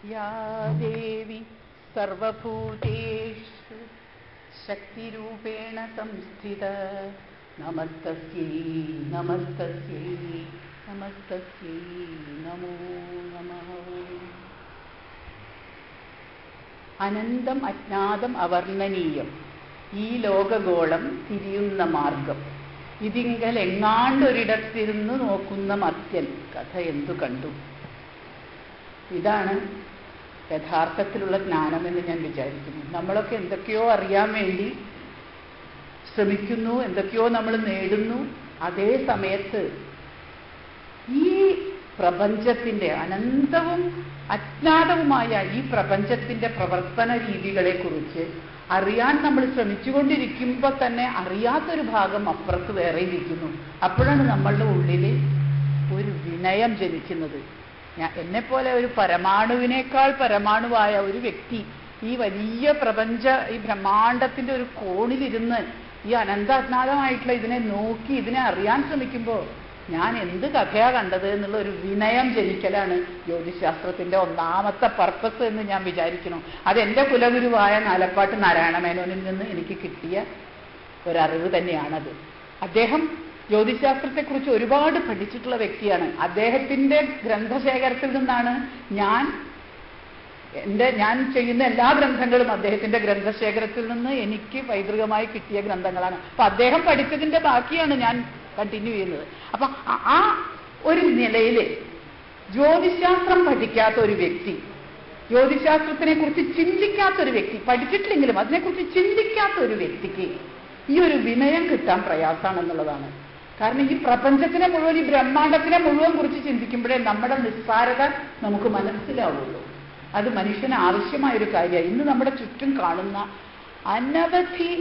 या देवी सर्वभूतेषु शक्तिरूपेण संस्थिता नमस्तस्यै नमस्तस्यै नमस्तस्यै नमो नमः. അനന്തം അജ്ഞാതം അവർണ്ണനീയം ഈ ലോകഗോളം തിരിയുന്ന മാർഗം ഇതിങ്കൽ എങ്ങാണ്ടൊരിടത്തിരുന്ന് നോക്കുന്ന മർത്യൻ കഥ എന്തു കണ്ടു. ഇതാണ് യഥാർത്ഥത്തിലുള്ള ജ്ഞാനമെന്ന് ഞാൻ വിചാരിക്കുന്നു. നമ്മളൊക്കെ എന്തൊക്കെയോ അറിയാൻ വേണ്ടി ശ്രമിക്കുന്നു, എന്തൊക്കെയോ നമ്മൾ നേടുന്നു. അതേ സമയത്ത് ഈ പ്രപഞ്ചത്തിന്റെ അനന്തവും അജ്ഞാതവുമായ ഈ പ്രപഞ്ചത്തിന്റെ പ്രവർത്തന രീതികളെക്കുറിച്ച് അറിയാൻ നമ്മൾ ശ്രമിച്ചുകൊണ്ടിരിക്കുമ്പോൾ തന്നെ അറിയാത്തൊരു ഭാഗം അപ്പുറത്ത് വേറെ ഇരിക്കുന്നു. അപ്പോഴാണ് നമ്മളുടെ ഉള്ളിൽ ഒരു വിനയം ജനിക്കുന്നത്. എന്നെപ്പോലെ ഒരു പരമാണുവിനേക്കാൾ പരമാണുവായ ഒരു വ്യക്തി ഈ വലിയ ഈ ബ്രഹ്മാണ്ടത്തിന്റെ ഒരു കോണിലിരുന്ന് ഈ അനന്താജ്ഞാതമായിട്ടുള്ള ഇതിനെ നോക്കി ഇതിനെ അറിയാൻ ശ്രമിക്കുമ്പോൾ ഞാൻ എന്ത് കഥയാ കണ്ടത് എന്നുള്ള ഒരു വിനയം ജനിക്കലാണ് ജ്യോതിശാസ്ത്രത്തിന്റെ ഒന്നാമത്തെ പർപ്പസ് എന്ന് ഞാൻ വിചാരിക്കുന്നു. അതെന്റെ കുലഗുരുവായ നാലപ്പാട്ട് നാരായണമേനോനിൽ നിന്ന് എനിക്ക് കിട്ടിയ ഒരറിവ് തന്നെയാണത്. അദ്ദേഹം ജ്യോതിശാസ്ത്രത്തെക്കുറിച്ച് ഒരുപാട് പഠിച്ചിട്ടുള്ള വ്യക്തിയാണ്. അദ്ദേഹത്തിന്റെ ഗ്രന്ഥശേഖരത്തിൽ നിന്നാണ് ഞാൻ ചെയ്യുന്ന എല്ലാ ഗ്രന്ഥങ്ങളും അദ്ദേഹത്തിന്റെ ഗ്രന്ഥശേഖരത്തിൽ നിന്ന് എനിക്ക് പൈതൃകമായി കിട്ടിയ ഗ്രന്ഥങ്ങളാണ്. അപ്പൊ അദ്ദേഹം പഠിച്ചതിന്റെ ബാക്കിയാണ് ഞാൻ കണ്ടിന്യൂ ചെയ്യുന്നത്. അപ്പൊ ആ ഒരു നിലയിൽ ജ്യോതിശാസ്ത്രം പഠിക്കാത്ത ഒരു വ്യക്തി, ജ്യോതിശാസ്ത്രത്തിനെ കുറിച്ച് ചിന്തിക്കാത്ത ഒരു വ്യക്തി, പഠിച്ചിട്ടില്ലെങ്കിലും അതിനെക്കുറിച്ച് ചിന്തിക്കാത്ത ഒരു വ്യക്തിക്ക് ഈ ഒരു വിനയം കിട്ടാൻ പ്രയാസമാണെന്നുള്ളതാണ്. കാരണം ഈ പ്രപഞ്ചത്തിനെ മുഴുവൻ, ഈ ബ്രഹ്മാണ്ടത്തിനെ മുഴുവൻ കുറിച്ച് ചിന്തിക്കുമ്പോഴേ നമ്മുടെ നിസ്സാരത നമുക്ക് മനസ്സിലാവുള്ളൂ. അത് മനുഷ്യന് ആവശ്യമായൊരു കാര്യമാണ്. ഇന്ന് നമ്മുടെ ചുറ്റും കാണുന്ന അനവധി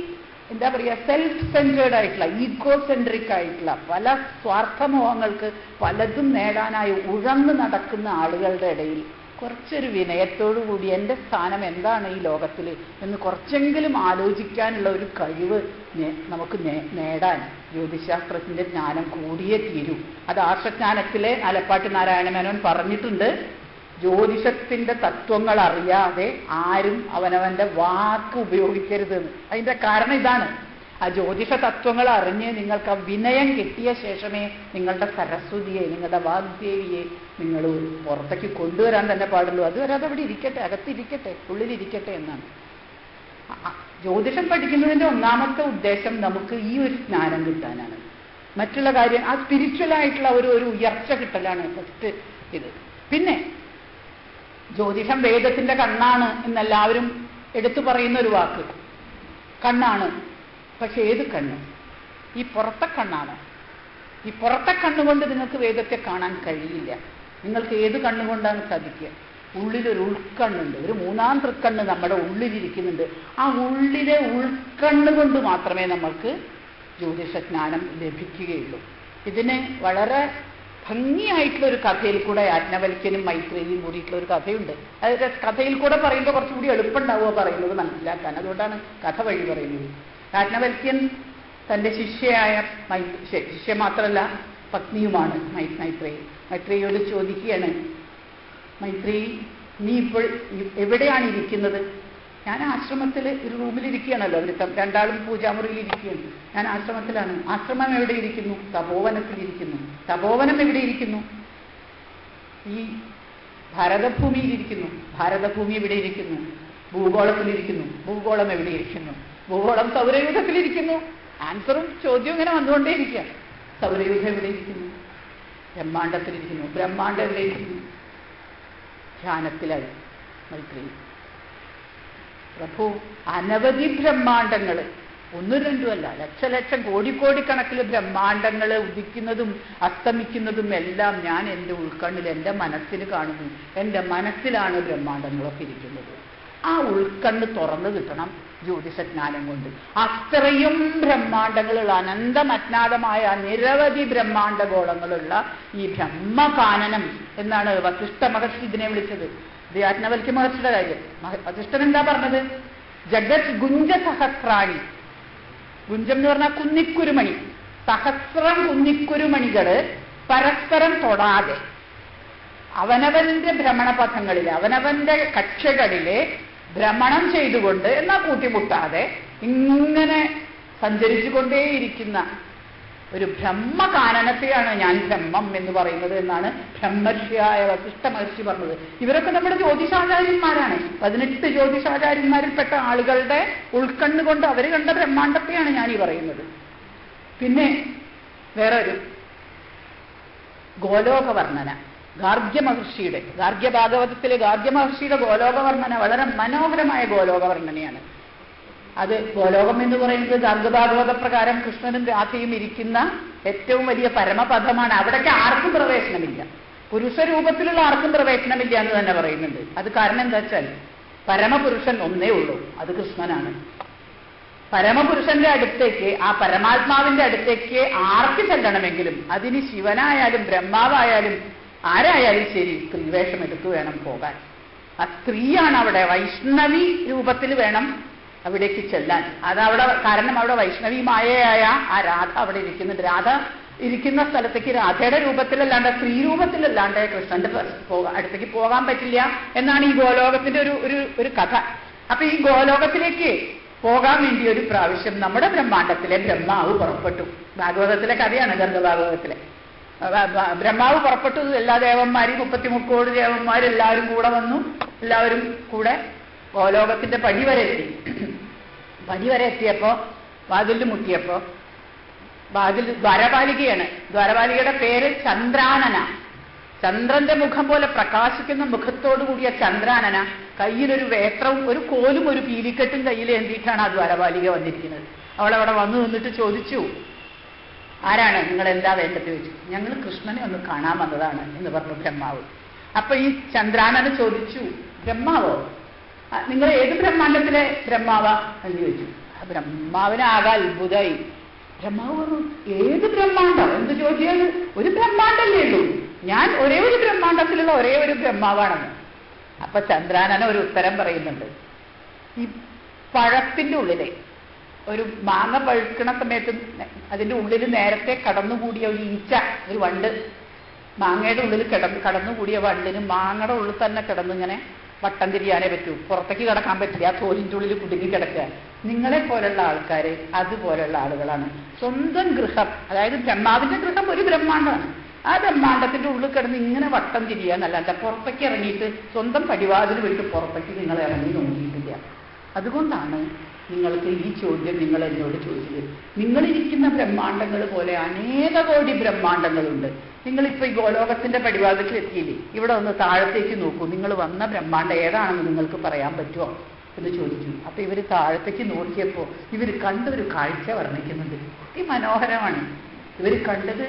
എന്താ പറയുക, സെൽഫ് സെൻറ്റേർഡ് ആയിട്ടുള്ള, ഈഗോ സെൻട്രിക് ആയിട്ടുള്ള പല സ്വാർത്ഥമോഹങ്ങൾക്ക് പലതും നേടാനായി ഉഴന്നു നടക്കുന്ന ആളുകളുടെ ഇടയിൽ കുറച്ചൊരു വിനയത്തോടുകൂടി എൻ്റെ സ്ഥാനം എന്താണ് ഈ ലോകത്തിൽ എന്ന് കുറച്ചെങ്കിലും ആലോചിക്കാനുള്ള ഒരു കഴിവ് നമുക്ക് നേടാൻ ജ്യോതിശാസ്ത്രത്തിന്റെ ജ്ഞാനം കൂടിയേ തീരൂ. അത് ആർഷജ്ഞാനത്തിലെ ആലപ്പാട്ട് നാരായണമേനോൻ പറഞ്ഞിട്ടുണ്ട്. ജ്യോതിഷത്തിന്റെ തത്വങ്ങൾ അറിയാതെ ആരും അവനവന്റെ വാക്ക് ഉപയോഗിക്കരുതെന്ന്. അതിന്റെ കാരണം ഇതാണ്. ആ ജ്യോതിഷ തത്വങ്ങൾ അറിഞ്ഞ് നിങ്ങൾക്ക് ആ വിനയം കിട്ടിയ ശേഷമേ നിങ്ങളുടെ സരസ്വതിയെ, നിങ്ങളുടെ വാഗ്ദേവിയെ നിങ്ങൾ പുറത്തേക്ക് കൊണ്ടുവരാൻ തന്നെ പാടുള്ളൂ. അതുവരെ അതവിടെ ഇരിക്കട്ടെ, അകത്തിരിക്കട്ടെ, ഉള്ളിലിരിക്കട്ടെ എന്നാണ്. ജ്യോതിഷം പഠിക്കുന്നതിന്റെ ഒന്നാമത്തെ ഉദ്ദേശം നമുക്ക് ഈ ഒരു ജ്ഞാനം കിട്ടാനാണ്. മറ്റുള്ള കാര്യം ആ സ്പിരിച്വലായിട്ടുള്ള ഒരു ഉയർച്ച കിട്ടലാണ് ഫസ്റ്റ് ഇത്. പിന്നെ ജ്യോതിഷം വേദത്തിന്റെ കണ്ണാണ് എന്നെല്ലാവരും എടുത്തു പറയുന്ന ഒരു വാക്ക്. കണ്ണാണ്. പക്ഷെ ഏത് കണ്ണ്? ഈ പുറത്തെ കണ്ണാണ്. ഈ പുറത്തെ കണ്ണുകൊണ്ട് നിങ്ങൾക്ക് വേദത്തെ കാണാൻ കഴിയില്ല. നിങ്ങൾക്ക് ഏത് കണ്ണുകൊണ്ടാണ് സാധിക്കുക? ഉള്ളിലൊരു ഉൾക്കണ്ണുണ്ട്, ഒരു മൂന്നാം തൃക്കണ്ണ് നമ്മുടെ ഉള്ളിലിരിക്കുന്നുണ്ട്. ആ ഉള്ളിലെ ഉൾക്കണ്ണുകൊണ്ട് മാത്രമേ നമ്മൾക്ക് ജ്യോതിഷജ്ഞാനം ലഭിക്കുകയുള്ളൂ. ഇതിന് വളരെ ഭംഗിയായിട്ടുള്ള ഒരു കഥയിൽ കൂടെ യാജ്ഞവൽക്യനും മൈത്രേയിയും കൂടിയിട്ടുള്ള ഒരു കഥയുണ്ട്. അതായത് കഥയിൽ കൂടെ പറയുമ്പോൾ കുറച്ചുകൂടി എളുപ്പമുണ്ടാവുക പറയുന്നത് മനസ്സിലാക്കാൻ. അതുകൊണ്ടാണ് കഥ വഴി പറയുന്നത്. യാജ്ഞവൽക്യൻ തൻ്റെ ശിഷ്യയായ ശിഷ്യ മാത്രമല്ല പത്നിയുമാണ് മൈത്രേയി. മൈത്രേയിയോട് ചോദിക്കുകയാണ്, മൈത്രേയി, നീ ഇപ്പോൾ എവിടെയാണ് ഇരിക്കുന്നത്? ഞാൻ ആശ്രമത്തിൽ ഒരു റൂമിലിരിക്കുകയാണല്ലോ, അവർ രണ്ടാളും പൂജാമുറിയിൽ ഇരിക്കുകയാണ്. ഞാൻ ആശ്രമത്തിലാണ്. ആശ്രമം എവിടെ ഇരിക്കുന്നു? തപോവനത്തിലിരിക്കുന്നു. തപോവനം എവിടെ ഇരിക്കുന്നു? ഈ ഭാരതഭൂമിയിലിരിക്കുന്നു. ഭാരതഭൂമി എവിടെ ഇരിക്കുന്നു? ഭൂഗോളത്തിലിരിക്കുന്നു. ഭൂഗോളം എവിടെ ഇരിക്കുന്നു? ഭൂഗോളം സൗരയൂഥത്തിലിരിക്കുന്നു. ആൻസറും ചോദ്യവും ഇങ്ങനെ വന്നുകൊണ്ടേയിരിക്കുക. സൗരയൂഥം എവിടെ ഇരിക്കുന്നു? ബ്രഹ്മാണ്ടത്തിലിരിക്കുന്നു. ബ്രഹ്മാണ്ടം എവിടെ ഇരിക്കുന്നു? ധ്യാനത്തിലായി മൈത്രി. പ്രഭു, അനവധി ബ്രഹ്മാണ്ടങ്ങൾ, ഒന്നും രണ്ടുമല്ല, ലക്ഷലക്ഷം കോടിക്കോടിക്കണക്കിൽ ബ്രഹ്മാണ്ടങ്ങൾ ഉദിക്കുന്നതും അസ്തമിക്കുന്നതും എല്ലാം ഞാൻ എൻ്റെ ഉൾക്കണ്ണിൽ, എൻ്റെ മനസ്സിൽ കാണുന്നു. എൻ്റെ മനസ്സിലാണ് ബ്രഹ്മാണ്ടങ്ങളൊക്കെ ഇരിക്കുന്നത്. ആ ഉൾക്കണ്ണ് തുറന്നു കിട്ടണം ജ്യോതിഷജ്ഞാനം കൊണ്ട്. അത്രയും ബ്രഹ്മാണ്ടങ്ങളുള്ള, അനന്തം അജ്ഞാതമായ നിരവധി ബ്രഹ്മാണ്ടഗോളങ്ങളുള്ള ഈ ബ്രഹ്മകാനനം എന്നാണ് വസിഷ്ഠ മഹർഷി ഇതിനെ വിളിച്ചത്. ഇത് യാജ്ഞവൽക്യ മഹർഷിയുടെ കാര്യം. വസിഷ്ഠൻ എന്താ പറഞ്ഞത്? ജഗത് ഗുഞ്ച സഹസ്രാണി. ഗുഞ്ചം എന്ന് പറഞ്ഞാൽ കുന്നിക്കുരുമണി. സഹസ്രം കുന്നിക്കുരുമണികള് പരസ്പരം തൊടാതെ അവനവന്റെ ഭ്രമണപഥങ്ങളിൽ അവനവന്റെ കക്ഷകളിലെ ഭ്രമണം ചെയ്തുകൊണ്ട് എന്നാൽ കൂട്ടിമുട്ടാതെ ഇങ്ങനെ സഞ്ചരിച്ചുകൊണ്ടേയിരിക്കുന്ന ഒരു ബ്രഹ്മകാനനത്തെയാണ് ഞാൻ ബ്രഹ്മം എന്ന് പറയുന്നത് എന്നാണ് ബ്രഹ്മർഷിയായ വസിഷ്ഠ മഹർഷി പറഞ്ഞത്. ഇവരൊക്കെ നമ്മുടെ ജ്യോതിഷാചാര്യന്മാരാണ്. 18 ജ്യോതിഷാചാര്യന്മാരിൽപ്പെട്ട ആളുകളുടെ ഉൾക്കണ്ണുകൊണ്ട് അവർ കണ്ട ബ്രഹ്മാണ്ടത്തെയാണ് ഞാൻ ഈ പറയുന്നത്. പിന്നെ വേറൊരു ഗോലോക വർണ്ണന, ഗാർഗ്യ ഭാഗവതത്തിലെ ഗാർഗ്യ മഹർഷിയുടെ ഗോലോക വർണ്ണന വളരെ മനോഹരമായ ഗോലോക വർണ്ണനയാണ്. അത് ഗോലോകം എന്ന് പറയുന്നത് ഗാർഗ്യഭാഗവത പ്രകാരം കൃഷ്ണനും രാധയും ഇരിക്കുന്ന ഏറ്റവും വലിയ പരമപദമാണ്. അവിടേക്ക് ആർക്കും പ്രവേശനമില്ല, പുരുഷരൂപത്തിലുള്ള ആർക്കും പ്രവേശനമില്ല എന്ന് തന്നെ പറയുന്നുണ്ട്. അത് കാരണം എന്താ വെച്ചാൽ പരമപുരുഷൻ ഒന്നേ ഉള്ളൂ, അത് കൃഷ്ണനാണ്. പരമപുരുഷന്റെ അടുത്തേക്ക്, ആ പരമാത്മാവിന്റെ അടുത്തേക്ക് ആർക്ക് ചെല്ലണമെങ്കിലും അതിന് ശിവനായാലും ബ്രഹ്മാവായാലും ആരായാലും ശരി സ്ത്രീവേഷം എടുത്തു വേണം പോകാൻ. ആ സ്ത്രീയാണ് അവിടെ, വൈഷ്ണവി രൂപത്തിൽ വേണം അവിടേക്ക് ചെല്ലാൻ. അതവിടെ കാരണം അവിടെ വൈഷ്ണവി മായയായ ആ രാധ അവിടെ ഇരിക്കുന്നുണ്ട്. രാധ ഇരിക്കുന്ന സ്ഥലത്തേക്ക് രാധയുടെ രൂപത്തിലല്ലാണ്ട് സ്ത്രീ രൂപത്തിലല്ലാണ്ട് കൃഷ്ണന്റെ അടുത്തേക്ക് പോകാൻ പറ്റില്ല എന്നാണ് ഈ ഗോലോകത്തിന്റെ ഒരു കഥ. അപ്പൊ ഈ ഗോലോകത്തിലേക്ക് പോകാൻ വേണ്ടി ഒരു പ്രാവശ്യം നമ്മുടെ ബ്രഹ്മാണ്ടത്തിലെ ബ്രഹ്മാവ് പുറപ്പെട്ടു. ഭാഗവതത്തിലെ കഥയാണ്, ഗർഗഭാഗവതത്തിലെ. ബ്രഹ്മാവ് പുറപ്പെട്ടു. എല്ലാ ദേവന്മാരും 33 കോടി ദേവന്മാരെല്ലാവരും കൂടെ വന്നു. എല്ലാവരും കൂടെ ഗോലോകത്തിന്റെ പടി വരെ എത്തിയപ്പോ വാതിലിൽ മുട്ടിയപ്പോ ദ്വാരപാലികയാണ്. ദ്വാരപാലികയുടെ പേര് ചന്ദ്രാനന. ചന്ദ്രന്റെ മുഖം പോലെ പ്രകാശിക്കുന്ന മുഖത്തോടു കൂടിയ ചന്ദ്രാനന, കയ്യിലൊരു വേത്രവും ഒരു കോലും ഒരു പീലിക്കെട്ടും കയ്യിൽ എന്തിയിട്ടാണ് ആ ദ്വാരപാലിക വന്നിരിക്കുന്നത്. അവളവിടെ വന്നു നിന്നിട്ട് ചോദിച്ചു, ആരാണ്, നിങ്ങൾ എന്താ വേണ്ടത് ചോദിച്ചു. ഞങ്ങൾ കൃഷ്ണനെ ഒന്ന് കാണാൻ വന്നതാണ് എന്ന് പറഞ്ഞു ബ്രഹ്മാവ്. അപ്പൊ ഈ ചന്ദ്രാനന ചോദിച്ചു, ബ്രഹ്മാവോ, നിങ്ങൾ ഏത് ബ്രഹ്മാണ്ടത്തിലെ ബ്രഹ്മാവാ എന്ന് ചോദിച്ചു. ആ ബ്രഹ്മാവിന് ആകെ അത്ഭുതമായി. ബ്രഹ്മാവ് പറഞ്ഞു, ഏത് ബ്രഹ്മാണ്ടം, എന്ത് ചോദിച്ചാൽ ഒരു ബ്രഹ്മാണ്ടല്ലേ ഉള്ളൂ, ഞാൻ ഒരേ ഒരു ബ്രഹ്മാണ്ടത്തിലുള്ള ഒരേ ഒരു ബ്രഹ്മാവാണെന്ന്. അപ്പൊ ചന്ദ്രാനന ഒരു ഉത്തരം പറയുന്നുണ്ട്. ഈ പഴത്തിന്റെ ഉള്ളിലെ ഒരു മാങ്ങ പഴുക്കണ സമയത്ത് അതിന്റെ ഉള്ളിൽ നേരത്തെ കടന്നുകൂടിയ ഒരു ഈച്ച, ഒരു വണ്ട്, മാങ്ങയുടെ ഉള്ളിൽ കടന്നുകൂടിയ വണ്ടിന് മാങ്ങയുടെ ഉള്ളിൽ തന്നെ കിടന്നിങ്ങനെ വട്ടം തിരിയാനേ പറ്റൂ, പുറത്തേക്ക് കിടക്കാൻ പറ്റില്ല, ആ തോലിൻ്റെ ഉള്ളിൽ കുടുങ്ങി കിടക്കുക. നിങ്ങളെ പോലുള്ള ആൾക്കാർ അതുപോലുള്ള ആളുകളാണ്. സ്വന്തം ഗൃഹം, അതായത് ബ്രഹ്മാവിന്റെ ഗൃഹം ഒരു ബ്രഹ്മാണ്ടമാണ്. ആ ബ്രഹ്മാണ്ടത്തിന്റെ ഉള്ളിൽ കിടന്ന് ഇങ്ങനെ വട്ടം തിരിയാന്നല്ലാണ്ട് പുറത്തേക്ക് ഇറങ്ങിയിട്ട് സ്വന്തം പടിവാതിൽ വിട്ട് പുറത്തേക്ക് നിങ്ങൾ ഇറങ്ങി നോക്കിയിട്ടില്ല. അതുകൊണ്ടാണ് നിങ്ങൾക്ക് ഈ ചോദ്യം നിങ്ങൾ എന്നോട് ചോദിച്ചത്. നിങ്ങളിരിക്കുന്ന ബ്രഹ്മാണ്ടങ്ങൾ പോലെ അനേക കോടി ബ്രഹ്മാണ്ടങ്ങളുണ്ട്. നിങ്ങളിപ്പോൾ ഈ ഗോലോകത്തിന്റെ പടിവാതിൽ എത്തിയില്ലേ, ഇവിടെ ഒന്ന് താഴത്തേക്ക് നോക്കൂ, നിങ്ങൾ വന്ന ബ്രഹ്മാണ്ടം ഏതാണെന്ന് നിങ്ങൾക്ക് പറയാൻ പറ്റുമോ എന്ന് ചോദിച്ചു. അപ്പൊ ഇവർ താഴത്തേക്ക് നോക്കിയപ്പോൾ ഇവർ കണ്ടൊരു കാഴ്ച വർണ്ണിക്കുന്നുണ്ട്. അതിമനോഹരമാണ്. ഇവർ കണ്ടത്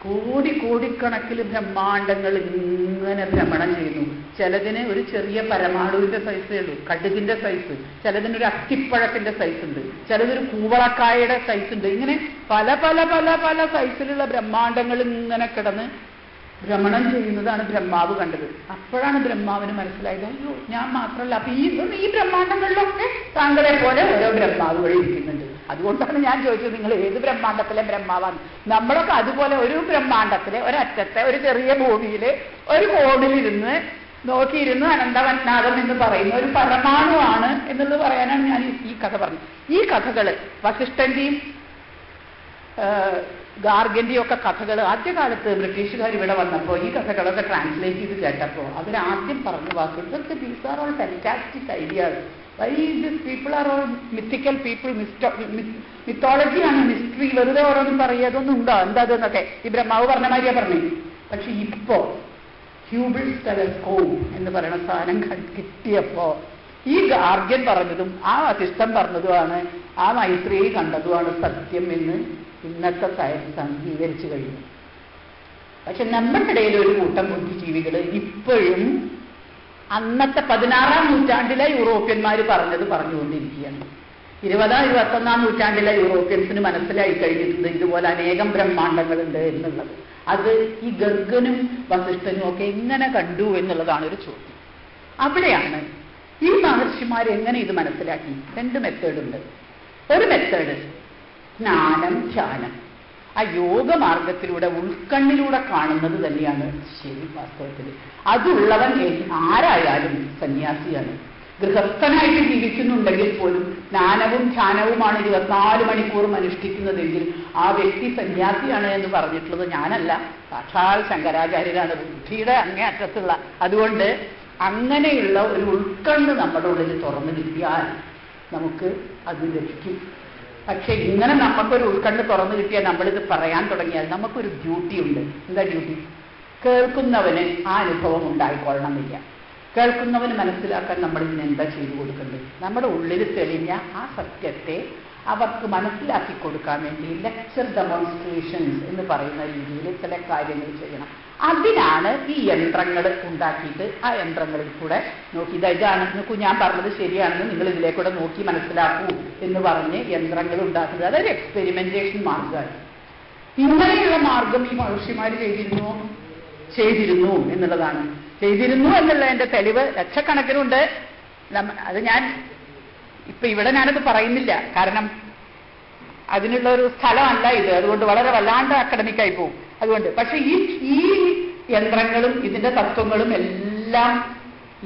കോടിക്കണക്കിൽ ബ്രഹ്മാണ്ടങ്ങൾ ഇങ്ങനെ ഭ്രമണം ചെയ്യുന്നു. ചിലതിന് ഒരു ചെറിയ പരമാണുവിന്റെ സൈസേ ഉള്ളൂ, കടുകിന്റെ സൈസ്, ചിലതിനൊരു അത്തിപ്പഴത്തിന്റെ സൈസ് ഉണ്ട്, ചിലതൊരു കൂവളക്കായയുടെ സൈസ് ഉണ്ട്. ഇങ്ങനെ പല പല പല പല സൈസിലുള്ള ബ്രഹ്മാണ്ടങ്ങൾ ഇങ്ങനെ കിടന്ന് ഭ്രമണം ചെയ്യുന്നതാണ് ബ്രഹ്മാവ് കണ്ടത്. അപ്പോഴാണ് ബ്രഹ്മാവിന് മനസ്സിലായത്, അയ്യോ ഞാൻ മാത്രമല്ല, അപ്പൊ ഈ ബ്രഹ്മാണ്ടങ്ങളിലൊക്കെ താങ്കളെ പോലെ ഓരോ ബ്രഹ്മാവുകൾ ഇരിക്കുന്നുണ്ട്. അതുകൊണ്ടാണ് ഞാൻ ചോദിച്ചത് നിങ്ങൾ ഏത് ബ്രഹ്മാണ്ടത്തിലെ ബ്രഹ്മാവാണ്. നമ്മളൊക്കെ അതുപോലെ ഒരു ബ്രഹ്മാണ്ടത്തിലെ ഒരറ്റത്തെ ഒരു ചെറിയ ഭൂമിയില് ഒരു കോണിലിരുന്ന് നോക്കിയിരുന്ന് അനന്തവന്നാകം എന്ന് പറയുന്ന ഒരു പരമാണുവാണ് എന്നുള്ളത് പറയാനാണ് ഞാൻ ഈ കഥ പറഞ്ഞത്. ഈ കഥകള് വസിഷ്ഠന്റെയും ഗാർഗ്യന്റെയും ഒക്കെ കഥകൾ ആദ്യകാലത്ത് ബ്രിട്ടീഷുകാർ ഇവിടെ വന്നപ്പോൾ ഈ കഥകളൊക്കെ ട്രാൻസ്ലേറ്റ് ചെയ്ത് കേട്ടപ്പോൾ അവരാദ്യം പറഞ്ഞു വാക്കുകൾ, these are all fantastic ideas, why this people are all mythical people, മിത്തോളജിയാണ്, മിസ്റ്ററി, വെറുതെ ഓരോന്നും പറയുക, അതൊന്നും ഉണ്ടോ എന്താ അതെന്നൊക്കെ ഈ ബ്രഹ്മാവ് പറഞ്ഞ മാതിരിയാ പറഞ്ഞു. പക്ഷെ ഇപ്പോ ഹ്യൂബിൾസ് ടെലസ്കോപ്പ് എന്ന് പറയുന്ന സാധനം കിട്ടിയപ്പോ ഈ ഗാർഗ്യൻ പറഞ്ഞതും ആ വസിഷ്ഠൻ പറഞ്ഞതുമാണ്, ആ മൈത്രിയെ കണ്ടതുമാണ് സത്യം എന്ന് ഇന്നത്തെ സയൻസ് അംഗീകരിച്ചു കഴിഞ്ഞു. പക്ഷെ നമ്മുടെ ഇടയിൽ ഒരു കൂട്ടം ബുദ്ധിജീവികൾ ഇപ്പോഴും അന്നത്തെ 16-ാം നൂറ്റാണ്ടിലെ യൂറോപ്യന്മാർ പറഞ്ഞുകൊണ്ടിരിക്കുകയാണ്. 20-ാം 21-ാം നൂറ്റാണ്ടിലെ യൂറോപ്യൻസിന് മനസ്സിലായി കഴിഞ്ഞിട്ടുണ്ട് ഇതുപോലെ അനേകം ബ്രഹ്മാണ്ടങ്ങളുണ്ട് എന്നുള്ളത്. അത് ഈ ഗർഗനും വസിഷ്ഠനും ഒക്കെ എങ്ങനെ കണ്ടു എന്നുള്ളതാണ് ഒരു ചോദ്യം. അവിടെയാണ് ഈ മഹർഷിമാർ എങ്ങനെ ഇത് മനസ്സിലാക്കി. 2 മെത്തേഡുണ്ട്. ഒരു മെത്തേഡ് ജ്ഞാനം, ധ്യാനം. ആ യോഗമാർഗത്തിലൂടെ ഉൾക്കണ്ണിലൂടെ കാണുന്നത് തന്നെയാണ് ശരി. വാസ്തവത്തിൽ അതുള്ളവൻ ആരായാലും സന്യാസിയാണ്. ഗൃഹസ്ഥനായിട്ട് ജീവിക്കുന്നുണ്ടെങ്കിൽ പോലും ജ്ഞാനവും ധ്യാനവുമാണ് 24 മണിക്കൂറും അനുഷ്ഠിക്കുന്നതെങ്കിൽ ആ വ്യക്തി സന്യാസിയാണ് എന്ന് പറഞ്ഞിട്ടുള്ളത് ഞാനല്ല, സാക്ഷാൽ ശങ്കരാചാര്യരാണ്, ബുദ്ധിയുടെ അങ്ങേയറ്റത്തുള്ള. അതുകൊണ്ട് അങ്ങനെയുള്ള ഒരു ഉൾക്കണ്ണ് നമ്മുടെ ഉള്ളിൽ തുറന്നു കിട്ടിയാൽ നമുക്ക് അത് ലഭിക്കും. പക്ഷെ ഇങ്ങനെ നമുക്കൊരു ഉൾക്കണ്ണ് തുറന്നു കിട്ടിയാൽ നമ്മളിത് പറയാൻ തുടങ്ങിയാൽ നമുക്കൊരു ഡ്യൂട്ടി ഉണ്ട്. എന്താ ഡ്യൂട്ടി? കേൾക്കുന്നവന് ആ അനുഭവം ഉണ്ടായിക്കൊള്ളണമെന്നില്ല. കേൾക്കുന്നവന് മനസ്സിലാക്കാൻ നമ്മൾ ഇതിന് എന്താ ചെയ്തു കൊടുക്കേണ്ടത്? നമ്മുടെ ഉള്ളിൽ തെളിഞ്ഞ ആ സത്യത്തെ അവർക്ക് മനസ്സിലാക്കി കൊടുക്കാൻ വേണ്ടി ലെക്ചർ ഡെമോൺസ്ട്രേഷൻസ് എന്ന് പറയുന്ന രീതിയിൽ ചില കാര്യങ്ങൾ ചെയ്യണം. അതിനാണ് ഈ യന്ത്രങ്ങൾ ഉണ്ടാക്കിയിട്ട് ആ യന്ത്രങ്ങളിൽ കൂടെ നോക്കി ഇതാണ് നോക്കൂ, ഞാൻ പറഞ്ഞത് ശരിയാണെന്ന് നിങ്ങൾ ഇതിലേക്കൂടെ നോക്കി മനസ്സിലാക്കൂ എന്ന് പറഞ്ഞ് യന്ത്രങ്ങൾ ഉണ്ടാക്കുന്നത്. അതൊരു എക്സ്പെരിമെന്റേഷൻ മാർഗമാണ്. ഇങ്ങനെയുള്ള മാർഗം ഈ മഹർഷിമാർ ചെയ്തിരുന്നു എന്നുള്ളതാണ്. ചെയ്തിരുന്നു എന്നുള്ളതിന്റെ തെളിവ് ലക്ഷക്കണക്കിനുണ്ട്. അത് ഞാൻ ഇപ്പൊ ഇവിടെ ഞാനത് പറയുന്നില്ല, കാരണം അതിനുള്ള ഒരു സ്ഥലമല്ല ഇത്. അതുകൊണ്ട് വളരെ വല്ലാണ്ട് അക്കാഡമിക്കായി പോകും. അതുകൊണ്ട് പക്ഷെ ഈ യന്ത്രങ്ങളും ഇതിന്റെ തത്വങ്ങളും എല്ലാം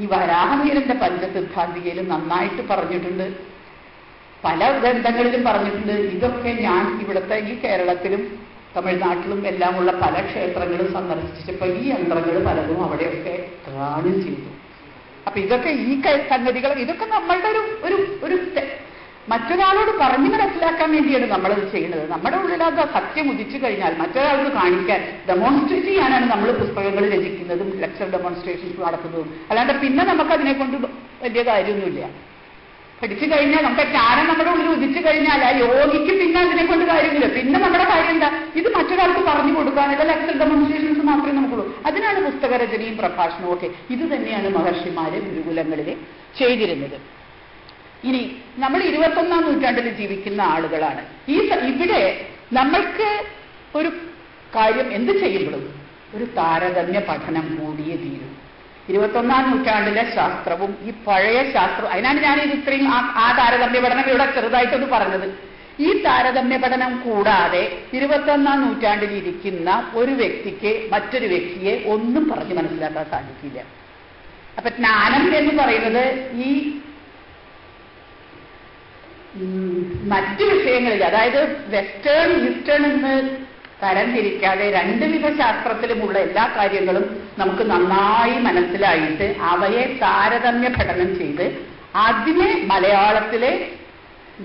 ഈ വരാഹമീരന്റെ പഞ്ചസിദ്ധാന്തികയിലും നന്നായിട്ട് പറഞ്ഞിട്ടുണ്ട്. പല ഗ്രന്ഥങ്ങളിലും പറഞ്ഞിട്ടുണ്ട്. ഇതൊക്കെ ഞാൻ ഇവിടുത്തെ ഈ കേരളത്തിലും തമിഴ്നാട്ടിലും എല്ലാമുള്ള പല ക്ഷേത്രങ്ങളും സന്ദർശിച്ചപ്പോൾ ഈ യന്ത്രങ്ങൾ പലതും അവിടെയൊക്കെ കാണുകയും ചെയ്തു. അപ്പൊ ഇതൊക്കെ ഈ സംഗതികൾ ഇതൊക്കെ നമ്മളുടെ ഒരു മറ്റൊരാളോട് പറഞ്ഞു മനസ്സിലാക്കാൻ വേണ്ടിയാണ് നമ്മളത് ചെയ്യുന്നത്. നമ്മുടെ ഉള്ളിലത് സത്യം ഉദിച്ചു കഴിഞ്ഞാൽ മറ്റൊരാൾക്ക് കാണിക്കാൻ ഡെമോൺസ്ട്രേറ്റ് ചെയ്യാനാണ് നമ്മൾ പുസ്തകങ്ങൾ രചിക്കുന്നതും ലെക്ചർ ഡെമോൺസ്ട്രേഷൻസ് നടത്തുന്നതും. അല്ലാണ്ട് പിന്നെ നമുക്ക് അതിനെ കൊണ്ട് വലിയ കാര്യമൊന്നുമില്ല. പഠിച്ചു കഴിഞ്ഞാൽ നമുക്ക് ജ്ഞാനം നമ്മുടെ ഉള്ളിൽ ഉദിച്ചു കഴിഞ്ഞാൽ ആ യോഗിക്ക് പിന്നെ അതിനെ കൊണ്ട് കാര്യമില്ല. പിന്നെ നമ്മുടെ കാര്യം എന്താ? ഇത് മറ്റൊരാൾക്ക് പറഞ്ഞു കൊടുക്കാനുള്ള ലെക്ചർ ഡെമോൺസ്ട്രേഷൻസ് മാത്രമേ നമുക്കുള്ളൂ. അതിനാണ് പുസ്തകരചനയും പ്രഭാഷണവും ഒക്കെ. ഇത് തന്നെയാണ് മഹർഷിമാര് ഗുരുകുലങ്ങളിൽ ചെയ്തിരുന്നത്. ഇനി നമ്മൾ 21ാം നൂറ്റാണ്ടിൽ ജീവിക്കുന്ന ആളുകളാണ്. ഇവിടെ നമ്മൾക്ക് ഒരു കാര്യം എന്ത് ചെയ്യുമ്പോഴും ഒരു താരതമ്യ പഠനം കൂടിയേ തീരും. 21ാം നൂറ്റാണ്ടിലെ ശാസ്ത്രവും ഈ പഴയ ശാസ്ത്രവും, അതിനാണ് ഞാൻ ഇത് ഇത്രയും ആ താരതമ്യ പഠനം ഇവിടെ ചെറുതായിട്ടൊന്ന് പറഞ്ഞത്. ഈ താരതമ്യ പഠനം കൂടാതെ 21ാം നൂറ്റാണ്ടിൽ ഇരിക്കുന്ന ഒരു വ്യക്തിക്ക് മറ്റൊരു വ്യക്തിയെ ഒന്നും പറഞ്ഞ് മനസ്സിലാക്കാൻ സാധിക്കില്ല. അപ്പൊ ജ്ഞാനം എന്ന് പറയുന്നത് ഈ മറ്റു വിഷയങ്ങളിൽ, അതായത് വെസ്റ്റേൺ ഈസ്റ്റേൺ എന്ന് തരംതിരിക്കാതെ രണ്ടുവിധ ശാസ്ത്രത്തിലുമുള്ള എല്ലാ കാര്യങ്ങളും നമുക്ക് നന്നായി മനസ്സിലായിട്ട് അവയെ താരതമ്യ പഠനം ചെയ്ത് അതിനെ മലയാളത്തിലെ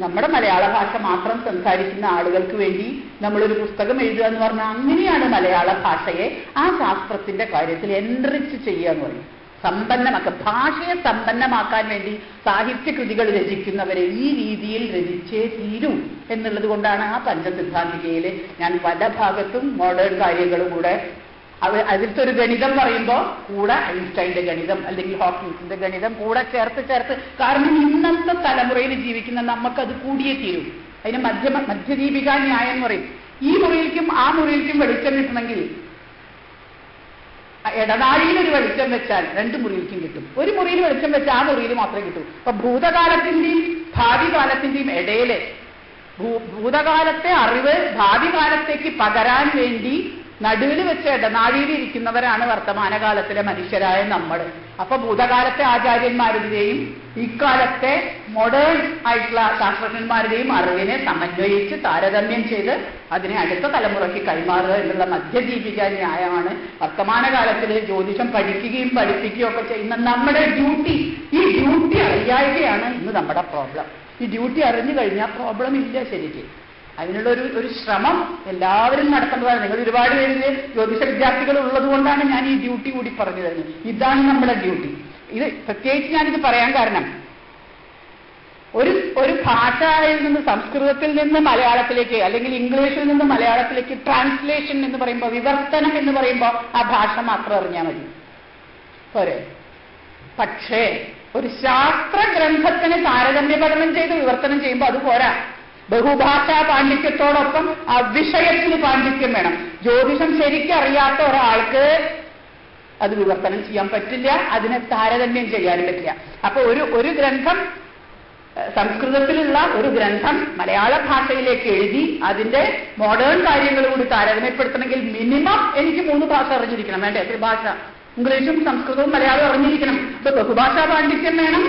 നമ്മുടെ മലയാള ഭാഷ മാത്രം സംസാരിക്കുന്ന ആളുകൾക്ക് വേണ്ടി നമ്മളൊരു പുസ്തകം എഴുതുക എന്ന് പറഞ്ഞാൽ അങ്ങനെയാണ് മലയാള ഭാഷയെ ആ ശാസ്ത്രത്തിന്റെ കാര്യത്തിൽ എൻറിച്ച് ചെയ്യുക എന്ന് പറയും. സമ്പന്നമാക്കുക, ഭാഷയെ സമ്പന്നമാക്കാൻ വേണ്ടി സാഹിത്യകൃതികൾ രചിക്കുന്നവരെ ഈ രീതിയിൽ രചിച്ചേ തീരൂ എന്നുള്ളത് കൊണ്ടാണ് ആ പഞ്ചസിദ്ധാന്തികയിൽ ഞാൻ പല ഭാഗത്തും മോഡേൺ കാര്യങ്ങളും കൂടെ അതിലത്തെ ഒരു ഗണിതം പറയുമ്പോൾ കൂടെ ഐൻസ്റ്റൈൻ്റെ ഗണിതം അല്ലെങ്കിൽ ഹോക്കിൻസിന്റെ ഗണിതം കൂടെ ചേർത്ത് കാരണം ഇന്നത്തെ തലമുറയിൽ ജീവിക്കുന്ന നമുക്കത് കൂടിയേ തീരും. അതിന് മധ്യദീപിക ന്യായം എന്ന് പറയും. ഈ മുറിയിലേക്കും ആ മുറിയിലേക്കും വെളിച്ചം കിട്ടണമെങ്കിൽ ഇടനാഴിയിൽ ഒരു വെളിച്ചം വെച്ചാൽ 2 മുറിയിലേക്കും കിട്ടും. ഒരു മുറിയിൽ വെളിച്ചം വെച്ചാൽ ആ മുറിയിൽ മാത്രമേ കിട്ടൂ. അപ്പൊ ഭൂതകാലത്തിന്റെയും ഭാവി കാലത്തിന്റെയും ഇടയില് ഭൂതകാലത്തെ അറിവ് ഭാവി കാലത്തേക്ക് പകരാൻ വേണ്ടി നടുവിൽ വെച്ച് ഇടനാഴിയിൽ ഇരിക്കുന്നവരാണ് വർത്തമാനകാലത്തിലെ മനുഷ്യരായ നമ്മൾ. അപ്പൊ ഭൂതകാലത്തെ ആചാര്യന്മാരുടെയും ഇക്കാലത്തെ മോഡേൺ ആയിട്ടുള്ള ശാസ്ത്രജ്ഞന്മാരുടെയും അറിവിനെ സമന്വയിച്ച് താരതമ്യം ചെയ്ത് അതിനെ അടുത്ത തലമുറയ്ക്ക് കൈമാറുക എന്നുള്ള മധ്യദീപിക ന്യായമാണ് വർത്തമാനകാലത്തിൽ ജ്യോതിഷം പഠിക്കുകയും പഠിപ്പിക്കുകയും ഒക്കെ ചെയ്യുന്ന നമ്മുടെ ഡ്യൂട്ടി. ഈ ഡ്യൂട്ടി അറിയായികയാണ് ഇന്ന് നമ്മുടെ പ്രോബ്ലം. ഈ ഡ്യൂട്ടി അറിഞ്ഞു കഴിഞ്ഞാൽ പ്രോബ്ലം ഇല്ല ശരിക്കും. അതിനുള്ള ഒരു ശ്രമം എല്ലാവരും നടത്തേണ്ടതാണ്. നിങ്ങൾ ഒരുപാട് പേര് ജ്യോതിഷ വിദ്യാർത്ഥികൾ ഉള്ളത് കൊണ്ടാണ് ഞാൻ ഈ ഡ്യൂട്ടി കൂടി പറഞ്ഞു തരുന്നത്. ഇതാണ് നമ്മുടെ ഡ്യൂട്ടി. ഇത് പ്രത്യേകിച്ച് ഞാനിത് പറയാൻ കാരണം ഒരു ഭാഷയിൽ നിന്ന് സംസ്കൃതത്തിൽ നിന്ന് മലയാളത്തിലേക്ക് അല്ലെങ്കിൽ ഇംഗ്ലീഷിൽ നിന്ന് മലയാളത്തിലേക്ക് ട്രാൻസ്ലേഷൻ എന്ന് പറയുമ്പോൾ, വിവർത്തനം എന്ന് പറയുമ്പോൾ ആ ഭാഷ മാത്രം അറിഞ്ഞാൽ മതി പോരെ. പക്ഷേ ഒരു ശാസ്ത്ര ഗ്രന്ഥത്തിന് താരതമ്യ പഠനം ചെയ്ത് വിവർത്തനം ചെയ്യുമ്പോൾ അത് പോരാ. ബഹുഭാഷാ പാണ്ഡിത്യത്തോടൊപ്പം ആ വിഷയത്തിന് പാണ്ഡിത്യം വേണം. ജ്യോതിഷം ശരിക്കറിയാത്ത ഒരാൾക്ക് അത് വിവർത്തനം ചെയ്യാൻ പറ്റില്ല, അതിനെ താരതമ്യം ചെയ്യാനും പറ്റില്ല. അപ്പൊ ഒരു ഗ്രന്ഥം സംസ്കൃതത്തിലുള്ള ഒരു ഗ്രന്ഥം മലയാള ഭാഷയിലേക്ക് എഴുതി അതിന്റെ മോഡേൺ കാര്യങ്ങൾ കൂടി താരതമ്യപ്പെടുത്തണമെങ്കിൽ മിനിമം എനിക്ക് 3 ഭാഷ അറിഞ്ഞിരിക്കണം. വേണ്ട, എത്ര ഭാഷ? ഇംഗ്ലീഷും സംസ്കൃതവും മലയാളവും അറിഞ്ഞിരിക്കണം. ഇപ്പൊ ബഹുഭാഷാ പാണ്ഡിത്യം വേണം.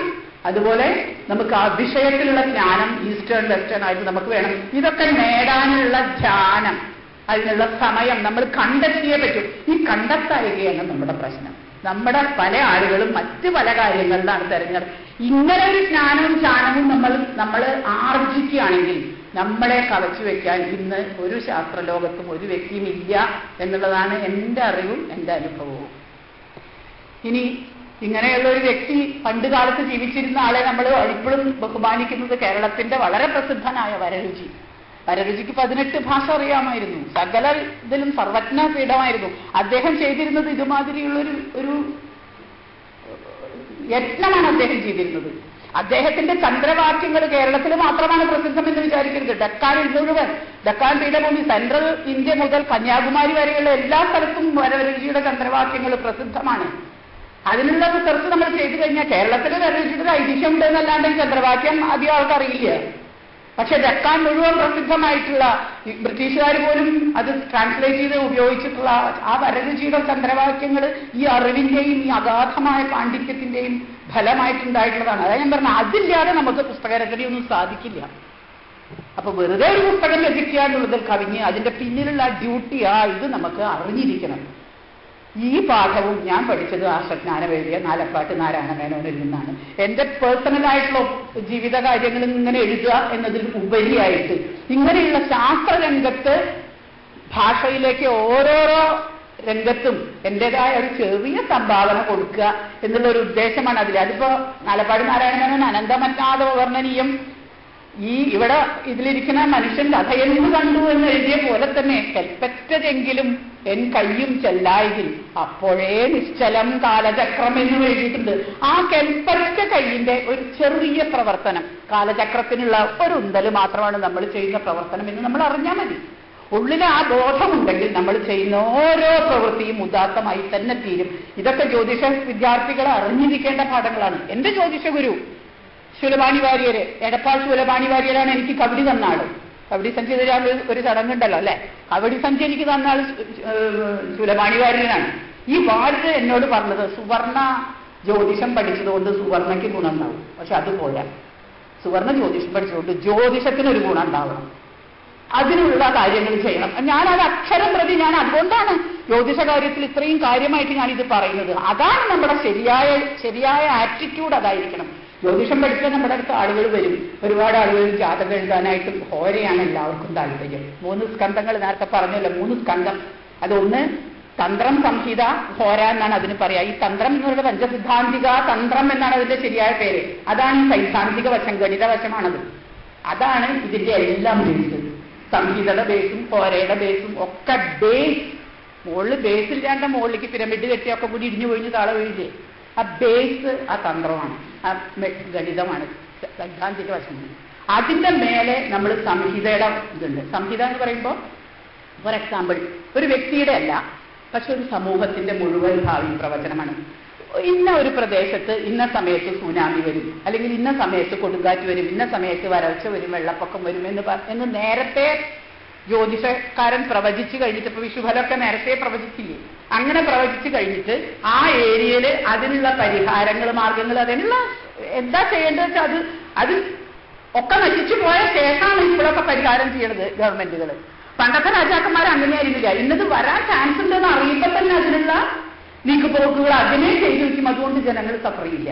അതുപോലെ നമുക്ക് ആ വിഷയത്തിലുള്ള ജ്ഞാനം ഈസ്റ്റേൺ വെസ്റ്റേൺ ആയിട്ട് നമുക്ക് വേണം. ഇതൊക്കെ നേടാനുള്ള ധ്യാനം, അതിനുള്ള സമയം നമ്മൾ കണ്ടെത്തിയേ പറ്റും. ഈ കണ്ടെത്തായികയാണ് നമ്മുടെ പ്രശ്നം. നമ്മുടെ പല ആളുകളും മറ്റ് പല കാര്യങ്ങളിലാണ് തെരഞ്ഞെടുപ്പ്. ഇങ്ങനെ ഒരു ജ്ഞാനവും ജ്ഞാനവും നമ്മൾ ആർജിക്കുകയാണെങ്കിൽ നമ്മളെ കവച്ചു വെക്കാൻ ഇന്ന് ഒരു ശാസ്ത്രലോകത്തും ഒരു വ്യക്തിയും ഇല്ല എന്നുള്ളതാണ് എൻ്റെ അറിവും എൻ്റെ അനുഭവവും. ഇനി ഇങ്ങനെയുള്ള ഒരു വ്യക്തി പണ്ട് കാലത്ത് ജീവിച്ചിരുന്ന ആളെ നമ്മൾ ഇപ്പോഴും ബഹുമാനിക്കുന്നത് കേരളത്തിന്റെ വളരെ പ്രസിദ്ധനായ വരരുചി. വരരുചിക്ക് 18 ഭാഷ അറിയാമായിരുന്നു. സകല ഇതിലും സർവജ്ഞ പീഠമായിരുന്നു. അദ്ദേഹം ചെയ്തിരുന്നത് ഇതുമാതിരിയുള്ളൊരു യത്നമാണ് അദ്ദേഹം ചെയ്തിരുന്നത്. അദ്ദേഹത്തിന്റെ ചന്ദ്രവാക്യങ്ങൾ കേരളത്തിൽ മാത്രമാണ് പ്രസിദ്ധമെന്ന് വിചാരിക്കരുത്. ഡക്കാനിൽ മുഴുവൻ, ഡക്കാൻ പീഠഭൂമി, സെൻട്രൽ ഇന്ത്യ മുതൽ കന്യാകുമാരി വരെയുള്ള എല്ലാ സ്ഥലത്തും വരരുചിയുടെ ചന്ദ്രവാക്യങ്ങൾ പ്രസിദ്ധമാണ്. അതിനുള്ള റിസർച്ച് നമ്മൾ ചെയ്തു കഴിഞ്ഞാൽ കേരളത്തിൽ വരരുചിയുടെ ഐതിഹ്യം ഉണ്ടെന്നല്ലാണ്ട് ഈ ചന്ദ്രവാക്യം അധികം ആൾക്കറിയില്ല. പക്ഷെ ഡക്കാൻ മുഴുവൻ പ്രസിദ്ധമായിട്ടുള്ള, ബ്രിട്ടീഷുകാർ പോലും അത് ട്രാൻസ്ലേറ്റ് ചെയ്ത് ഉപയോഗിച്ചിട്ടുള്ള ആ വരരുചിയുടെ ചന്ദ്രവാക്യങ്ങൾ ഈ അറിവിന്റെയും ഈ അഗാധമായ പാണ്ഡിത്യത്തിന്റെയും ഫലമായിട്ടുണ്ടായിട്ടുള്ളതാണ്. അതായത് ഞാൻ പറഞ്ഞത്, അതില്ലാതെ നമുക്ക് പുസ്തകരചനയൊന്നും സാധിക്കില്ല. അപ്പൊ വെറുതെ ഒരു പുസ്തകം രചിക്കുക എന്നുള്ളതിൽ കവിഞ്ഞ് അതിന്റെ പിന്നിലുള്ള ഡ്യൂട്ടി ഇത് നമുക്ക് അറിഞ്ഞിരിക്കണം. ഈ പാഠവും ഞാൻ പഠിച്ചത് ആർഷജ്ഞാനം എഴുതിയ നാലപ്പാട്ട് നാരായണ മേനോനിൽ നിന്നാണ്. എന്റെ പേഴ്സണലായിട്ടുള്ള ജീവിത കാര്യങ്ങൾ ഇങ്ങനെ എഴുതുക എന്നതിൽ ഉപരിയായിട്ട് ഇങ്ങനെയുള്ള ശാസ്ത്രരംഗത്ത് ഭാഷയിലേക്ക് ഓരോരോ രംഗത്തും എന്റേതായ ഒരു ചെറിയ സംഭാവന കൊടുക്കുക എന്നുള്ള ഒരു ഉദ്ദേശമാണ് അതിൽ. അതിപ്പോ നാലപ്പാട് നാരായണ മേനോൻ അനന്തമറ്റാത വർണ്ണനീയം, ഇവിടെ ഇതിലിരിക്കുന്ന മനുഷ്യൻ കഥയെന്ന് കണ്ടു എന്ന് എഴുതിയ പോലെ തന്നെ കൽപ്പറ്റതെങ്കിലും എൻ കയ്യും ചെല്ലായതിൽ അപ്പോഴേ നിശ്ചലം കാലചക്രം എന്ന് എഴുതിയിട്ടുണ്ട്. ആ കൽപ്പറ്റ കയ്യിന്റെ ഒരു ചെറിയ പ്രവർത്തനം, കാലചക്രത്തിനുള്ള ഒരു ഉന്തല് മാത്രമാണ് നമ്മൾ ചെയ്യുന്ന പ്രവർത്തനം എന്ന് നമ്മൾ അറിഞ്ഞാൽ മതി. ഉള്ളിൽ ആ ബോധമുണ്ടെങ്കിൽ നമ്മൾ ചെയ്യുന്ന ഓരോ പ്രവൃത്തിയും ഉദാത്തമായി തന്നെ തീരും. ഇതൊക്കെ ജ്യോതിഷ വിദ്യാർത്ഥികൾ അറിഞ്ഞിരിക്കേണ്ട പാഠങ്ങളാണ്. എന്റെ ജ്യോതിഷ ഗുരു ശൂലപാണി വാര്യര്, എടപ്പാൾ ശൂലപാണി വാര്യരാണ് എനിക്ക് കബഡി തന്നാള്. കബഡി സഞ്ചി തരാൻ ഒരു ചടങ്ങുണ്ടല്ലോ അല്ലെ, കബഡി സഞ്ചി എനിക്ക് തന്നാൾ ശൂലപാണി വാര്യരാണ്. ഈ വാര്യര് എന്നോട് പറഞ്ഞത്, സുവർണ ജ്യോതിഷം പഠിച്ചതുകൊണ്ട് സുവർണയ്ക്ക് ഗുണം ഉണ്ടാവും. പക്ഷെ അതുപോലെ സുവർണ ജ്യോതിഷം പഠിച്ചതുകൊണ്ട് ജ്യോതിഷത്തിനൊരു ഗുണം ഉണ്ടാവണം. അതിനുള്ള കാര്യങ്ങൾ ചെയ്യണം. ഞാനത് അക്ഷരം പ്രതി, ഞാൻ അതുകൊണ്ടാണ് ജ്യോതിഷ കാര്യത്തിൽ ഇത്രയും കാര്യമായിട്ട് ഞാനിത് പറയുന്നത്. അതാണ് നമ്മുടെ ശരിയായ ആറ്റിറ്റ്യൂഡ്, അതായിരിക്കണം. ജ്യോതിഷം പഠിച്ചാൽ നമ്മുടെ അടുത്ത് ആളുകൾ വരും. ഒരുപാട് ആളുകൾ ജാതകം എഴുതാനായിട്ടും ഹോരയാണ് എല്ലാവർക്കും താല്പര്യം. 3 സ്കന്ധങ്ങൾ നേരത്തെ പറഞ്ഞല്ലോ, 3 സ്കന്ധം. അതൊന്ന് തന്ത്രം, സംഹിത, ഹോര എന്നാണ് അതിന് പറയാ. ഈ തന്ത്രം എന്ന് പറയുന്നത് പഞ്ചസിദ്ധാന്തിക തന്ത്രം എന്നാണ് അതിന്റെ ശരിയായ പേര്. അതാണ് സൈദ്ധാന്തിക വശം, ഗണിത വശമാണത്. അതാണ് ഇതിന്റെ എല്ലാം ബേസ്. സംഹിതയുടെ ബേസും ഹോരയുടെ ബേസും ഒക്കെ ബേസ്. മുകളിൽ ബേസില്ലാണ്ട് മുകളിലേക്ക് പിരമിഡ് കെട്ടിയൊക്കെ കൂടി ഇടിഞ്ഞു പൊഴിഞ്ഞ് താളെ വീഴില്ലേ, ആ ബേസ് ആ തന്ത്രമാണ്, ആ ഗണിതമാണ്, സൈദ്ധാന്തിക വശമാണ്. അതിന്റെ മേലെ നമ്മൾ സംഹിതയുടെ ഇതുണ്ട്. സംഹിത എന്ന് പറയുമ്പോൾ ഫോർ എക്സാമ്പിൾ ഒരു വ്യക്തിയുടെ അല്ല, പക്ഷെ ഒരു സമൂഹത്തിന്റെ മുഴുവൻ ഭാവി പ്രവചനമാണ്. ഇന്ന ഒരു പ്രദേശത്ത് ഇന്ന സമയത്ത് സുനാമി വരും, അല്ലെങ്കിൽ ഇന്ന സമയത്ത് കൊടുങ്കാറ്റ് വരും, ഇന്ന സമയത്ത് വരൾച്ച വരും, വെള്ളപ്പൊക്കം വരും എന്ന് നേരത്തെ ജ്യോതിഷക്കാരൻ പ്രവചിച്ചു കഴിഞ്ഞിട്ട്, ഇപ്പൊ വിഷുഫലമൊക്കെ നേരത്തെ പ്രവചിച്ചില്ലേ, അങ്ങനെ പ്രവചിച്ചു കഴിഞ്ഞിട്ട് ആ ഏരിയയിൽ അതിനുള്ള പരിഹാരങ്ങൾ, മാർഗങ്ങൾ, അതിനുള്ള എന്താ ചെയ്യേണ്ടത് വെച്ചാൽ അത് ഒക്കെ നശിച്ചു പോയ ശേഷമാണ് ഇപ്പോഴൊക്കെ പരിഹാരം ചെയ്യണത് ഗവൺമെന്റുകൾ. പണ്ടത്തെ രാജാക്കന്മാർ അങ്ങനെയായിരുന്നില്ല. ഇന്നത് വരാൻ ചാൻസ് ഉണ്ടെന്ന് അറിയുമ്പോൾ തന്നെ അതിനുള്ള നീക്കുപോക്കുകൾ അതിനെ ചെയ്തു വയ്ക്കും. അതുകൊണ്ട് ജനങ്ങൾ സഫർ ചെയ്യില്ല.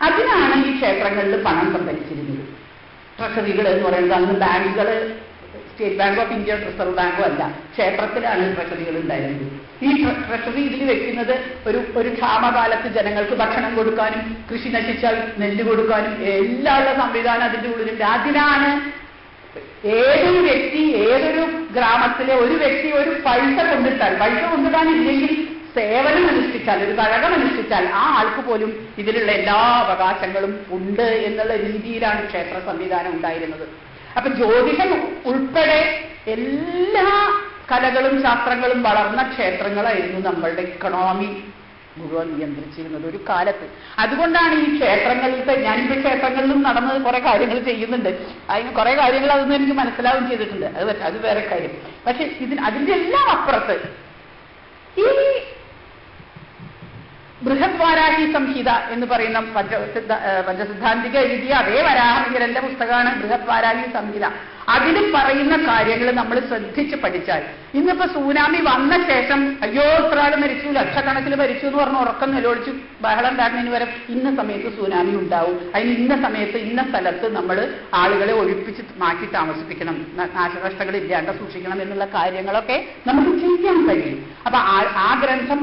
അതിനാണ് ഈ ക്ഷേത്രങ്ങളിൽ പണം സംഭരിച്ചിരുന്നത്. ട്രഷറികൾ എന്ന് പറയുന്നത് അന്ന് ബാങ്കുകൾ, state bank of India, reserve ബാങ്കോ അല്ല, ക്ഷേത്രത്തിലാണ് ട്രഷറികൾ ഉണ്ടായിരുന്നത്. ഈ ട്രഷറി ഇതിൽ വെക്കുന്നത് ഒരു ക്ഷാമകാലത്ത് ജനങ്ങൾക്ക് ഭക്ഷണം കൊടുക്കാനും, കൃഷി നശിച്ചാൽ നെല്ല് കൊടുക്കാനും എല്ലാ ഉള്ള സംവിധാനം അതിന്റെ ഉള്ളിലുണ്ട്. അതിനാണ് ഏതൊരു വ്യക്തി, ഏതൊരു ഗ്രാമത്തിലെ ഒരു വ്യക്തി ഒരു പൈസ കൊണ്ടിട്ടാനില്ലെങ്കിൽ സേവനം അനുഷ്ഠിച്ചാൽ, ഒരു ഘടകം അനുഷ്ഠിച്ചാൽ ആ ആൾക്ക് പോലും ഇതിലുള്ള എല്ലാ അവകാശങ്ങളും ഉണ്ട് എന്നുള്ള രീതിയിലാണ് ക്ഷേത്ര സംവിധാനം ഉണ്ടായിരുന്നത്. അപ്പൊ ജ്യോതിഷം ഉൾപ്പെടെ എല്ലാ കലകളും ശാസ്ത്രങ്ങളും വളർന്ന ക്ഷേത്രങ്ങളായിരുന്നു നമ്മളുടെ ഇക്കണോമി മുഴുവൻ നിയന്ത്രിച്ചിരുന്നത് ഒരു കാലത്ത്. അതുകൊണ്ടാണ് ഈ ക്ഷേത്രങ്ങളിലത്തെ, ഞാനിപ്പോൾ ക്ഷേത്രങ്ങളിലും നടന്ന് കുറെ കാര്യങ്ങൾ ചെയ്യുന്നുണ്ട്, അതിന് കുറെ കാര്യങ്ങൾ അതൊന്നും എനിക്ക് മനസ്സിലാവുകയും ചെയ്തിട്ടുണ്ട്, അത് വേറെ കാര്യം. പക്ഷെ അതിൻ്റെ എല്ലാം അപ്പുറത്ത് ഈ ബൃഹദ്വാരാഹി സംഹിത എന്ന് പറയുന്ന പഞ്ചസിദ്ധാന്തിക എഴുതിയ അതേ വരാഹമിഹിരന്റെ പുസ്തകമാണ് ബൃഹദ്വാരാഹി സംഹിത. അതിൽ പറയുന്ന കാര്യങ്ങൾ നമ്മൾ ശ്രദ്ധിച്ച് പഠിച്ചാൽ, ഇന്നിപ്പോ സുനാമി വന്ന ശേഷം അയ്യോ ഇത്ര ആൾ മരിച്ചു, ലക്ഷക്കണക്കിൽ മരിച്ചു എന്ന് പറഞ്ഞ് ഉറക്കം നിലവിളിച്ച് ബഹളം ഉണ്ടാകുന്നതിന് വരെ ഇന്ന സമയത്ത് സുനാമി ഉണ്ടാവും, അതിന് ഇന്ന സമയത്ത് ഇന്ന സ്ഥലത്ത് നമ്മൾ ആളുകളെ ഒഴിപ്പിച്ച് മാറ്റി താമസിപ്പിക്കണം, നാശനഷ്ടങ്ങൾ ഇല്ലാണ്ട് സൂക്ഷിക്കണം എന്നുള്ള കാര്യങ്ങളൊക്കെ നമുക്ക് ചെയ്യാൻ കഴിയും. അപ്പൊ ആ ഗ്രന്ഥം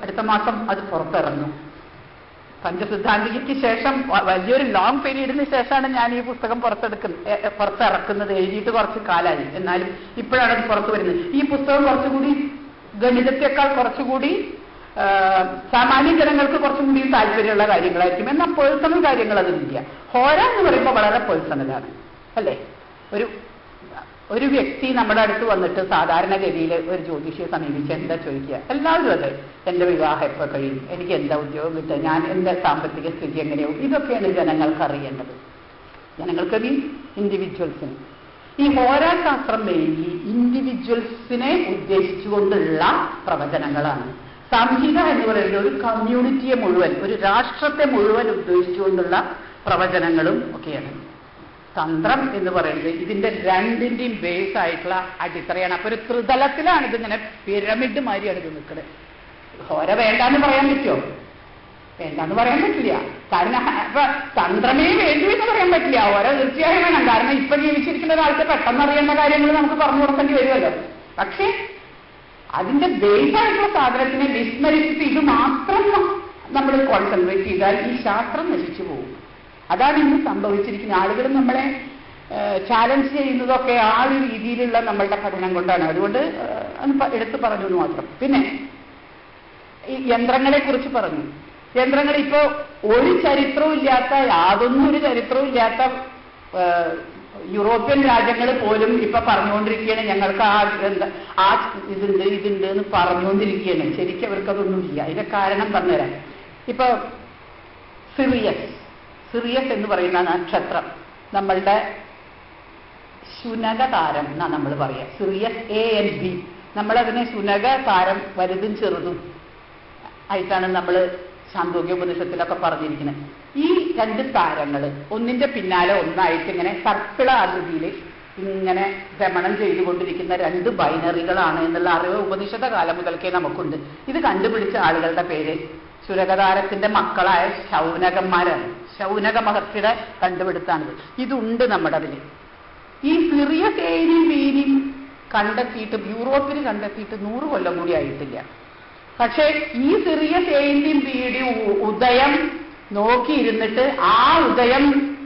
അടുത്ത മാസം അത് പുറത്തിറങ്ങും. പഞ്ചസിദ്ധാന്തിക്ക് ശേഷം വലിയൊരു ലോങ് പീരീഡിന് ശേഷമാണ് ഞാൻ ഈ പുസ്തകം പുറത്തിറക്കുന്നത്. എഴുതിയിട്ട് കുറച്ച് കാലമായി, എന്നാലും ഇപ്പോഴാണ് അത് പുറത്തു വരുന്നത്. ഈ പുസ്തകം കുറച്ചുകൂടി ഗണിതത്തെക്കാൾ കുറച്ചുകൂടി സാമാന്യ ജനങ്ങൾക്ക് കുറച്ചും കൂടി താല്പര്യമുള്ള കാര്യങ്ങളായിരിക്കും. എന്നാൽ പേഴ്സണൽ കാര്യങ്ങൾ അതിലില്ല. ഹോര എന്ന് പറയുമ്പോൾ വളരെ പേഴ്സണലാണ് അല്ലേ. ഒരു വ്യക്തി നമ്മുടെ അടുത്ത് വന്നിട്ട് സാധാരണഗതിയിൽ ഒരു ജ്യോതിഷിയെ സമീപിച്ച് എന്താ ചോദിക്കുക? എല്ലാവരും അതെ, എൻ്റെ വിവാഹം എപ്പോൾ കഴിയും, എനിക്ക് എന്താ ഉദ്യോഗം കിട്ടുക, ഞാൻ എൻ്റെ സാമ്പത്തിക സ്ഥിതി എങ്ങനെയാവും, ഇതൊക്കെയാണ് ജനങ്ങൾക്ക് അറിയേണ്ടത്. ജനങ്ങൾക്ക് മീൻസ് ഇൻഡിവിജ്വൽസിന്. ഈ ഹോരാശാസ്ത്രം മെയിൻലി ഇൻഡിവിജ്വൽസിനെ ഉദ്ദേശിച്ചുകൊണ്ടുള്ള പ്രവചനങ്ങളാണ്. സംഹിത എന്ന് പറയുന്നത് ഒരു കമ്മ്യൂണിറ്റിയെ മുഴുവൻ, ഒരു രാഷ്ട്രത്തെ മുഴുവൻ ഉദ്ദേശിച്ചുകൊണ്ടുള്ള പ്രവചനങ്ങളും ഒക്കെയാണ്. തന്ത്രം എന്ന് പറയുന്നത് ഇതിന്റെ രണ്ടിന്റെയും ബേസ് ആയിട്ടുള്ള അടിത്തറയാണ്. അപ്പൊ ഒരു ത്രിതലത്തിലാണ് ഇതിങ്ങനെ പിരമിഡ് മാതിരിയാണ് ഇത് നിൽക്കുന്നത്. ഹോര വേണ്ടാന്ന് പറയാൻ പറ്റുമോ? വേണ്ടാന്ന് പറയാൻ പറ്റില്ല. കാരണം ഇപ്പൊ തന്ത്രമേ വേണ്ടു എന്ന് പറയാൻ പറ്റില്ല. ഹോര തീർച്ചയായും വേണം. കാരണം ഇപ്പൊ ജീവിച്ചിരിക്കുന്ന ഒരാൾക്ക് പെട്ടെന്ന് അറിയേണ്ട കാര്യങ്ങൾ നമുക്ക് പറഞ്ഞു കൊടുക്കേണ്ടി വരുമല്ലോ. പക്ഷേ അതിന്റെ ബേസ് ആയിട്ടുള്ള സാധനത്തിനെ വിസ്മരിച്ചിട്ട് ഇത് മാത്രം നമ്മൾ കോൺസെൻട്രേറ്റ് ചെയ്താൽ ഈ ശാസ്ത്രം നശിച്ചു പോകും. അതാണ് ഇന്ന് സംഭവിച്ചിരിക്കുന്നത്. ആളുകൾ നമ്മളെ ചാലഞ്ച് ചെയ്യുന്നതൊക്കെ ആ ഒരു രീതിയിലുള്ള നമ്മളുടെ പഠനം കൊണ്ടാണ്. അതുകൊണ്ട് എടുത്തു പറഞ്ഞു എന്ന് മാത്രം. പിന്നെ ഈ യന്ത്രങ്ങളെ കുറിച്ച് പറഞ്ഞു. യന്ത്രങ്ങൾ ഇപ്പോ ഒരു ചരിത്രവും ഇല്ലാത്ത, യാതൊന്നും ഒരു ചരിത്രവും ഇല്ലാത്ത യൂറോപ്യൻ രാജ്യങ്ങൾ പോലും ഇപ്പൊ പറഞ്ഞുകൊണ്ടിരിക്കുകയാണ് ഞങ്ങൾക്ക് ആ ഇതുണ്ട് എന്ന് പറഞ്ഞുകൊണ്ടിരിക്കുകയാണ്. ശരിക്കും അവർക്കതൊന്നും ഇല്ല. അതിന്റെ കാരണം പറഞ്ഞുതരാം. ഇപ്പൊ സിറിയസ് എന്ന് പറയുന്ന നക്ഷത്രം നമ്മളുടെ ശുനക താരം എന്നാ നമ്മൾ പറയുക. സിറിയസ് ANB, നമ്മളതിനെ ശുനക താരം വലുതും ചെറുതും ആയിട്ടാണ് നമ്മൾ ശാന്തോഗ്യോപനിഷത്തിലൊക്കെ പറഞ്ഞിരിക്കുന്നത്. ഈ രണ്ട് താരങ്ങൾ ഒന്നിന്റെ പിന്നാലെ ഒന്നായിട്ട് ഇങ്ങനെ സർക്കിള ആകൃതിയിൽ ഇങ്ങനെ ഭ്രമണം ചെയ്തുകൊണ്ടിരിക്കുന്ന രണ്ട് ബൈനറികളാണ് എന്നുള്ള അറിവ് ഉപനിഷത്ത കാലം മുതൽക്കേ നമുക്കുണ്ട്. ഇത് കണ്ടുപിടിച്ച ആളുകളുടെ പേര് ശുനകതാരത്തിന്റെ മക്കളായ ശൗനകന്മാരാണ്. ശൗനക മഹർഷിയുടെ കണ്ടുപിടുത്താണിത്. ഇതുണ്ട് നമ്മുടെ അതിൽ. ഈ സിറിയസ് ANB കണ്ടെത്തിയിട്ട് യൂറോപ്പിന് കണ്ടെത്തിയിട്ട് 100 കൊല്ലം കൂടി ആയിട്ടില്ല. പക്ഷേ ഈ സിറിയസ് ANB ഉദയം നോക്കിയിരുന്നിട്ട് ആ ഉദയം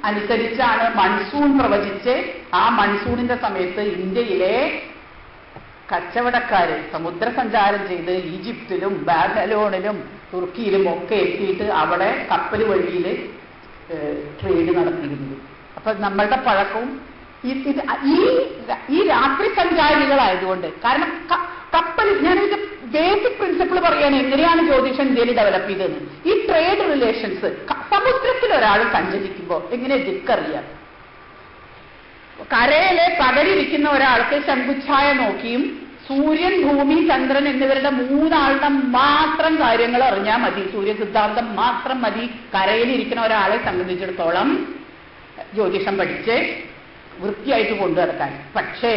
അനുസരിച്ചാണ് മൺസൂൺ പ്രവചിച്ച് ആ മൺസൂണിന്റെ സമയത്ത് ഇന്ത്യയിലെ കച്ചവടക്കാര് സമുദ്രസഞ്ചാരം ചെയ്ത് ഈജിപ്തിലും ബാബലോണിലും തുർക്കിയിലും ഒക്കെ എത്തിയിട്ട് അവിടെ കപ്പൽ വഴിയിൽ ട്രേഡ് നടത്തിയിരുന്നത്. അപ്പൊ നമ്മളുടെ പഴക്കവും ഈ രാത്രി സഞ്ചാരികളായതുകൊണ്ട്, കാരണം കപ്പൽ, ഞാനിതിന്റെ ബേസിക് പ്രിൻസിപ്പിൾ പറയാണ് എങ്ങനെയാണ് ജ്യോതിഷം ഇന്ത്യയിൽ ഡെവലപ്പ് ചെയ്തതെന്ന്. ഈ ട്രേഡ് റിലേഷൻസ് സമുദ്രത്തിൽ ഒരാൾ സഞ്ചരിക്കുമ്പോൾ എങ്ങനെ ദിക്കറിയാം? കരയിലെ പകലിരിക്കുന്ന ഒരാൾക്ക് ശംഖുച്ഛായ നോക്കിയും സൂര്യൻ, ഭൂമി, ചന്ദ്രൻ എന്നിവരുടെ 3 ആളുടെ മാത്രം കാര്യങ്ങൾ അറിഞ്ഞാൽ മതി. സൂര്യ സിദ്ധാന്തം മാത്രം മതി കരയിലിരിക്കുന്ന ഒരാളെ സംബന്ധിച്ചിടത്തോളം ജ്യോതിഷം പഠിച്ച് വൃത്തിയായിട്ട് കൊണ്ടു നടക്കാൻ. പക്ഷേ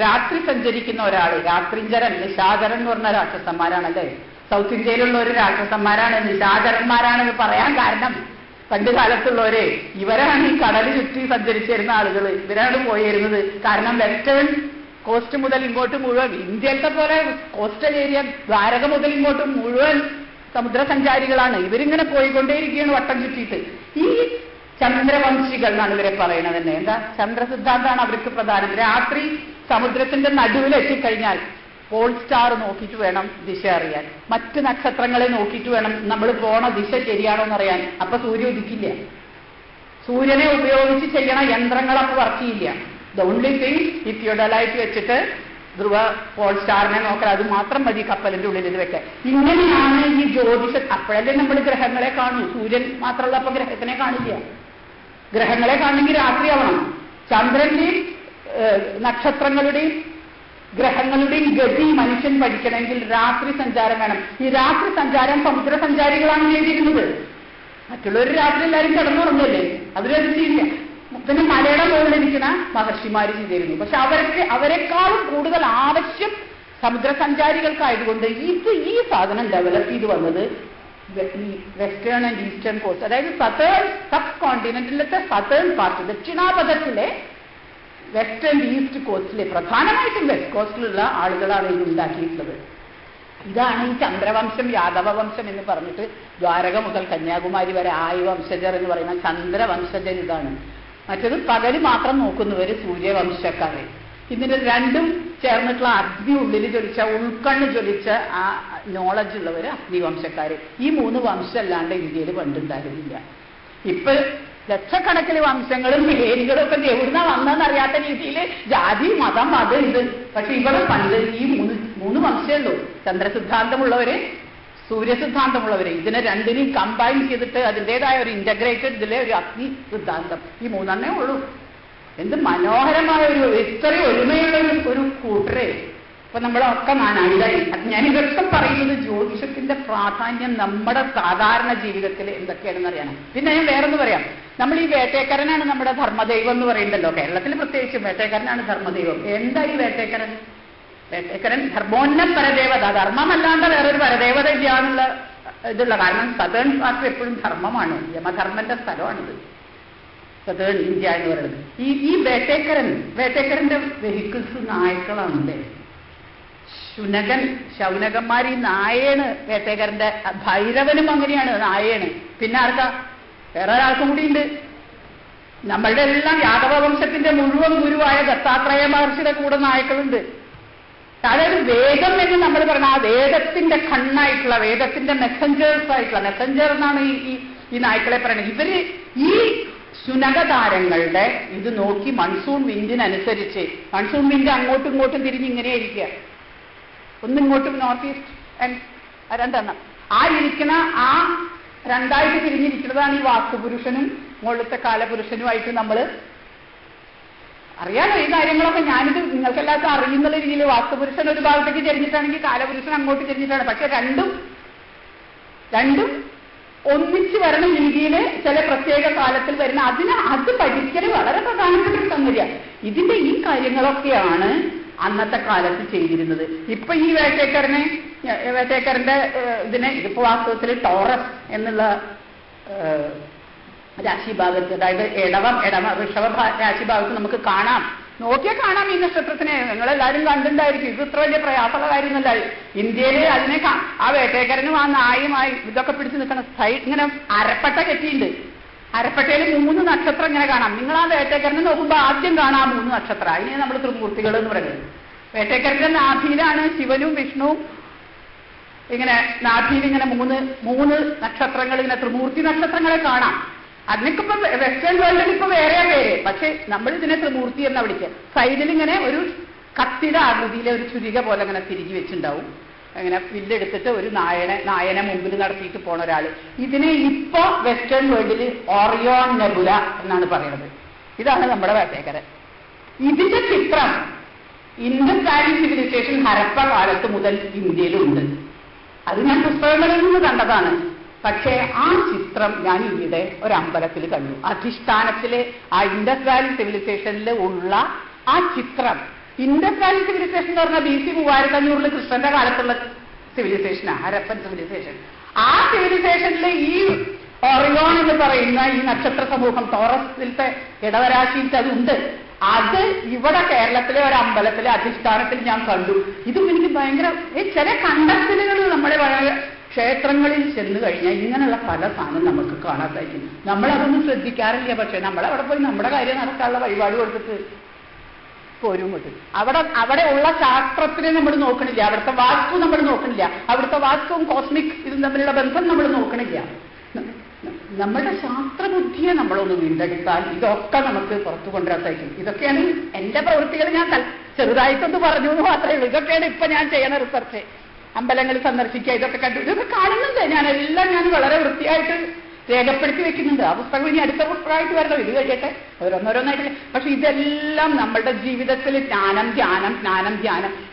രാത്രി സഞ്ചരിക്കുന്ന ഒരാൾ, രാത്രിഞ്ചരൻ, നിശാചരൻ എന്ന് പറഞ്ഞ രാക്ഷസന്മാരാണല്ലേ. സൗത്ത് ഇന്ത്യയിലുള്ള ഒരു രാക്ഷസന്മാരാണ്, നിശാചരന്മാരാണെന്ന് പറയാൻ കാരണം പണ്ട് കാലത്തുള്ളവരെ ഇവരാണ് ഈ കടൽ ചുറ്റി സഞ്ചരിച്ചിരുന്ന ആളുകൾ. ഇവരാണ് പോയിരുന്നത്. കാരണം വെസ്റ്റേൺ കോസ്റ്റ് മുതൽ ഇങ്ങോട്ട് മുഴുവൻ, ഇന്ത്യയിലത്തെ പോലെ കോസ്റ്റൽ ഏരിയ ദ്വാരക മുതൽ ഇങ്ങോട്ട് മുഴുവൻ സമുദ്രസഞ്ചാരികളാണ്. ഇവരിങ്ങനെ പോയിക്കൊണ്ടേയിരിക്കുകയാണ് വട്ടം ചുറ്റിയിട്ട്. ഈ ചന്ദ്രവംശികൾ എന്നാണ് ഇവരെ പറയുന്നത് തന്നെ. എന്താ ചന്ദ്രസിദ്ധാന്തമാണ് അവർക്ക് പ്രധാനം. രാത്രി സമുദ്രത്തിന്റെ നടുവിൽ എത്തിക്കഴിഞ്ഞാൽ പോൾ സ്റ്റാർ നോക്കിയിട്ട് വേണം ദിശ അറിയാൻ. മറ്റ് നക്ഷത്രങ്ങളെ നോക്കിയിട്ട് വേണം നമ്മൾ പോണ ദിശ ശരിയാണോ എന്നറിയാൻ. അപ്പൊ സൂര്യൻ ഉദിക്കില്ല. സൂര്യനെ ഉപയോഗിച്ച് ചെയ്യണ യന്ത്രങ്ങളൊക്കെ വർക്ക് ചെയ്യില്ല. ദ ഓൺലി തിങ് ഈ തിയോഡലൈറ്റ് വെച്ചിട്ട് ധ്രുവ പോൾ സ്റ്റാറിനെ നോക്കൽ, അത് മാത്രം മതി കപ്പലിന്റെ ഉള്ളിൽ ഇത് വെക്കാൻ. ഇങ്ങനെയാണ് ഈ ജ്യോതിഷം. അപ്പോഴല്ലേ നമ്മൾ ഗ്രഹങ്ങളെ കാണൂ. സൂര്യൻ മാത്രമുള്ള അപ്പൊ ഗ്രഹത്തിനെ കാണില്ല. ഗ്രഹങ്ങളെ കാണണമെങ്കിൽ രാത്രിയാവണം. ചന്ദ്രന്റെയും നക്ഷത്രങ്ങളുടെയും ഗ്രഹങ്ങളുടെയും ഗതി മനുഷ്യൻ പഠിക്കണമെങ്കിൽ രാത്രി സഞ്ചാരം വേണം. ഈ രാത്രി സഞ്ചാരം സമുദ്ര സഞ്ചാരികളാണ് ചെയ്തിരുന്നത്. മറ്റുള്ളവർ രാത്രി എല്ലാവരും കിടന്നുറങ്ങല്ലേ, അവരത് ചെയ്യില്ല. പിന്നെ മലയുടെ മുകളിലിരിക്കുന്ന മഹർഷിമാര് ചെയ്തിരുന്നു. പക്ഷെ അവരെക്കാളും കൂടുതൽ ആവശ്യം സമുദ്രസഞ്ചാരികൾക്കായതുകൊണ്ട് ഈ സാധനം ഡെവലപ്പ് ചെയ്ത് വന്നത് ഈ വെസ്റ്റേൺ ആൻഡ് ഈസ്റ്റേൺ കോസ്റ്റ്, അതായത് സബ് കോണ്ടിനെന്റിലത്തെ സതേൺ പാർട്ട്, ദക്ഷിണാപഥത്തിലെ വെസ്റ്റ് ആൻഡ് ഈസ്റ്റ് കോസ്റ്റിലെ, പ്രധാനമായിട്ടും വെസ്റ്റ് കോസ്റ്റിലുള്ള ആളുകളാണ് ഇത് ഉണ്ടാക്കിയിട്ടുള്ളത്. ഇതാണ് ഈ ചന്ദ്രവംശം, യാദവ വംശം എന്ന് പറഞ്ഞിട്ട് ദ്വാരക മുതൽ കന്യാകുമാരി വരെ വംശജർ എന്ന് പറയുന്ന ചന്ദ്രവംശജർ ഇതാണ്. മറ്റത് പകല് മാത്രം നോക്കുന്നവര് സൂര്യവംശക്കാരെ. ഇതിന് രണ്ടും ചേർന്നിട്ടുള്ള അഗ്നി ഉള്ളിൽ ജ്വലിച്ച, ഉൾക്കണ്ണ് ജ്വലിച്ച ആ നോളജ് ഉള്ളവര് അഗ്നിവംശക്കാര്. ഈ 3 വംശം അല്ലാണ്ട് ഇന്ത്യയിൽ പണ്ടുണ്ടായിരുന്നില്ല. ഇപ്പൊ ലക്ഷക്കണക്കിന് വംശങ്ങളും പേരുകളും ഒക്കെ എവിടുന്ന വന്നതെന്നറിയാത്ത രീതിയിൽ ജാതി, മതം, ഇത്. പക്ഷെ ഇവിടെ പണ്ട് ഈ 3 വംശമേ ഉള്ളൂ. ചന്ദ്രസിദ്ധാന്തമുള്ളവര്, സൂര്യസിദ്ധാന്തമുള്ളവര്. ഇതിനെ രണ്ടിനെയും കമ്പൈൻ ചെയ്തിട്ട് അതിൻ്റെതായ ഒരു ഇന്റഗ്രേറ്റഡ് ഇതിലെ ഒരു അഗ്നി സിദ്ധാന്തം. ഈ 3 ഉള്ളൂ. എന്ത് മനോഹരമായ ഇത്രയും ഒരുമയുള്ള ഒരു കൂട്ടരെ ഇപ്പൊ നമ്മളൊക്കെ നാനായിട്ടായി. ഞാനിതൊക്കെ പറയുന്നത് ജ്യോതിഷത്തിന്റെ പ്രാധാന്യം നമ്മുടെ സാധാരണ ജീവിതത്തിൽ എന്തൊക്കെയാണെന്ന് അറിയണം. പിന്നെ ഞാൻ വേറൊന്ന് പറയാം. നമ്മൾ ഈ വേട്ടേക്കരനാണ് നമ്മുടെ ധർമ്മദൈവം എന്ന് പറയുന്നുണ്ടല്ലോ. കേരളത്തിൽ പ്രത്യേകിച്ചും വേട്ടേക്കരനാണ് ധർമ്മദൈവം. എന്താ ഈ വേട്ടേക്കരൻ? വേട്ടേക്കരൻ ധർമ്മോന്നം പരദേവത. ധർമ്മമല്ലാണ്ട് വേറൊരു പരദേവത ഇല്ല എന്നുള്ള ഇതുള്ള കാരണം സതേൺ പാർട്ട് എപ്പോഴും ധർമ്മമാണ്. യമധർമ്മന്റെ സ്ഥലമാണിത് സതേൺ ഇന്ത്യ എന്ന് പറയുന്നത്. ഈ വേട്ടേക്കരന്റെ വെഹിക്കിൾസ് നായ്ക്കളാണല്ലേ. ശൗനകന്മാർ ഈ നായയാണ് വേട്ടേക്കരന്റെ. ഭൈരവനും അങ്ങനെയാണ്, നായയാണ്. പിന്നെ ആർക്കാ? വേറെ ഒരാൾക്കും കൂടിയുണ്ട്. നമ്മളുടെ എല്ലാം യാദവ വംശത്തിന്റെ മുഴുവൻ ഗുരുവായ ദത്താത്രേയ മഹർഷിയുടെ കൂടെ നായ്ക്കളുണ്ട്. അതായത് വേദം എന്ന് നമ്മൾ പറഞ്ഞ ആ വേദത്തിന്റെ കണ്ണായിട്ടുള്ള, വേദത്തിന്റെ മെസ്സഞ്ചേഴ്സ് ആയിട്ടുള്ള, മെസ്സഞ്ചർ എന്നാണ് ഈ നായ്ക്കളെ പറയുന്നത്. ഇവര് ഈ ശുനകതാരങ്ങളുടെ ഇത് നോക്കി മൺസൂൺ വിൻഡിനനുസരിച്ച്, മൺസൂൺ വിൻഡ് അങ്ങോട്ടും ഇങ്ങോട്ടും തിരിഞ്ഞ് ഇങ്ങനെ ഇരിക്കുക. ഒന്നിങ്ങോട്ടും നോർത്ത് ഈസ്റ്റ് ആൻഡ് രണ്ടെണ്ണം ഇരിക്കുന്ന ആ രണ്ടായിട്ട് തിരിഞ്ഞിരിക്കുന്നതാണ് ഈ വാസ്തുപുരുഷനും മുകളിലത്തെ കാലപുരുഷനുമായിട്ട് നമ്മൾ അറിയാലോ. ഈ കാര്യങ്ങളൊക്കെ ഞാനിത് നിങ്ങൾക്കെല്ലാവർക്കും അറിയുന്ന രീതിയിൽ വാസ്തുപുരുഷൻ ഒരു ഭാഗത്തേക്ക് ചെരിഞ്ഞിട്ടാണെങ്കിൽ കാലപുരുഷൻ അങ്ങോട്ട് ചെരിഞ്ഞിട്ടാണ്. പക്ഷെ രണ്ടും ഒന്നിച്ച് വരണ രീതിയിൽ ചില പ്രത്യേക കാലത്തിൽ വരുന്ന അത് പഠിക്കൽ വളരെ പ്രധാനപ്പെട്ട ഒരു സംഗതിയാണ്. ഇതിന്റെ ഈ കാര്യങ്ങളൊക്കെയാണ് അന്നത്തെ കാലത്ത് ചെയ്തിരുന്നത്. ഇപ്പൊ ഈ വേട്ടേക്കരന്റെ ഇതിപ്പോ വാസ്തവത്തിൽ ടോറസ് എന്നുള്ള രാശിഭാഗത്ത്, അതായത് ഋഷഭ രാശിഭാഗത്ത് നമുക്ക് കാണാം. നോക്കിയാൽ കാണാം ഈ നക്ഷത്രത്തിനെ. നിങ്ങളെല്ലാവരും കണ്ടിട്ടുണ്ടായിരിക്കും. ഇത് ഇത്ര വലിയ പ്രയാസമുള്ള കാര്യമൊന്നുമല്ല. ഇന്ത്യയിൽ അതിനെ ആ വേട്ടേക്കരനും ആ നായുമായി ഇതൊക്കെ പിടിച്ച് നിൽക്കണം. ഇങ്ങനെ അരപ്പട്ട കെട്ടിയിട്ടുണ്ട്. അരപ്പട്ടയിൽ 3 നക്ഷത്രം ഇങ്ങനെ കാണാം. നിങ്ങൾ ആ വേട്ടേക്കരനെ നോക്കുമ്പോൾ ആദ്യം കാണാം 3 നക്ഷത്രം. അതിനെ നമ്മൾ ത്രിമൂർത്തികൾ എന്ന് പറയുന്നത്. വേട്ടേക്കരന്റെ നാഭിയിലാണ് ശിവനും വിഷ്ണുവും ഇങ്ങനെ നാഭിയിൽ ഇങ്ങനെ 3 നക്ഷത്രങ്ങൾ, ഇങ്ങനെ ത്രിമൂർത്തി നക്ഷത്രങ്ങളെ കാണാം. അതിനൊക്കെ ഇപ്പൊ വെസ്റ്റേൺ വേൾഡിൽ ഇപ്പൊ വേറെ പേര്. പക്ഷെ നമ്മൾ ഇതിനെ ത്രിമൂർത്തി എന്നാ വിളിക്കുക. സൈഡിൽ ഇങ്ങനെ ഒരു കത്തിയുടെ ആകൃതിയിലെ ഒരു ചുരിക പോലെ ഇങ്ങനെ തിരികെ വെച്ചിട്ടുണ്ടാവും. അങ്ങനെ വില്ലെടുത്തിട്ട് ഒരു നായനെ മുമ്പിൽ നടത്തിയിട്ട് പോണ ഒരാള്. ഇതിനെ ഇപ്പോ വെസ്റ്റേൺ വേൾഡിൽ ഓറിയോൺ നെബുല എന്നാണ് പറയുന്നത്. ഇതാണ് നമ്മുടെ വേട്ടേക്കരൻ. ഇതിന്റെ ചിത്രം ഇൻഡസ് വാലി സിവിലൈസേഷൻ ഹരപ്പ കാലത്ത് മുതൽ ഇന്ത്യയിലുണ്ട്. അത് ഞാൻ പുസ്തകങ്ങളിൽ നിന്ന് കണ്ടതാണ്. പക്ഷേ ആ ചിത്രം ഞാൻ ഇവിടെ ഒരു അമ്പലത്തിൽ കണ്ടു. അധിഷ്ഠാനത്തിലെ ആ ഇൻഡസ് വാലി സിവിലൈസേഷനിൽ ഉള്ള ആ ചിത്രം. ഇൻഡസ് വാലി സിവിലൈസേഷൻ എന്ന് പറഞ്ഞാൽ BC 3500 കൃഷ്ണന്റെ കാലത്തുള്ള സിവിലൈസേഷനാണ്, ഹരപ്പൻ സിവിലൈസേഷൻ. ആ സിവിലൈസേഷനിൽ ഈ ഓറിയോൺ എന്ന് പറയുന്ന ഈ നക്ഷത്ര സമൂഹം ടോറസിലത്തെ ഇടവരാശിയിൽ അതുണ്ട്. അത് ഇവിടെ കേരളത്തിലെ ഒരു അമ്പലത്തിലെ അധിഷ്ഠാനത്തിൽ ഞാൻ കണ്ടു. ഇതും എനിക്ക് ഭയങ്കര ചില കണ്ടെത്തലുകൾ നമ്മുടെ ക്ഷേത്രങ്ങളിൽ ചെന്ന് കഴിഞ്ഞാൽ ഇങ്ങനെയുള്ള പല സാധനം നമുക്ക് കാണാൻ കഴിയും. നമ്മളതൊന്നും ശ്രദ്ധിക്കാറില്ല. പക്ഷെ നമ്മളവിടെ പോയി നമ്മുടെ കാര്യം നടക്കാനുള്ള വഴിപാട് കൊടുത്തിട്ട് പോരും കിട്ടും. അവിടെ ഉള്ള ശാസ്ത്രത്തിനെ നമ്മൾ നോക്കണില്ല. അവിടുത്തെ വാസ്തു നമ്മൾ നോക്കണില്ല. അവിടുത്തെ വാസ്തുവും കോസ്മിക് ഇതും തമ്മിലുള്ള ബന്ധം നമ്മൾ നോക്കണില്ല. നമ്മുടെ ശാസ്ത്രബുദ്ധിയെ നമ്മളൊന്ന് വീണ്ടെടുത്താൽ ഇതൊക്കെ നമുക്ക് പുറത്തു കൊണ്ടുവരാൻ സാധിക്കും. ഇതൊക്കെയാണ് എന്റെ പ്രവൃത്തികൾ. ഞാൻ ചെറുതായിട്ടൊന്ന് പറഞ്ഞു എന്ന് മാത്രമേ ഉള്ളൂ. ഇതൊക്കെയാണ് ഇപ്പൊ ഞാൻ ചെയ്യണ റിസർച്ച്. അമ്പലങ്ങൾ സന്ദർശിക്കുക, ഇതൊക്കെ കണ്ടു, ഇതൊക്കെ കാണുന്നുണ്ട്. ഞാൻ വളരെ വൃത്തിയായിട്ട് രേഖപ്പെടുത്തി വെക്കുന്നുണ്ട്. ആ പുസ്തകം ഇനി അടുത്ത പുസ്തകമായിട്ട് വരണം, ഇത് കഴിയട്ടെ, ഓരോന്നോരോന്നായിട്ടില്ല. പക്ഷെ ഇതെല്ലാം നമ്മളുടെ ജീവിതത്തിൽ ജ്ഞാനം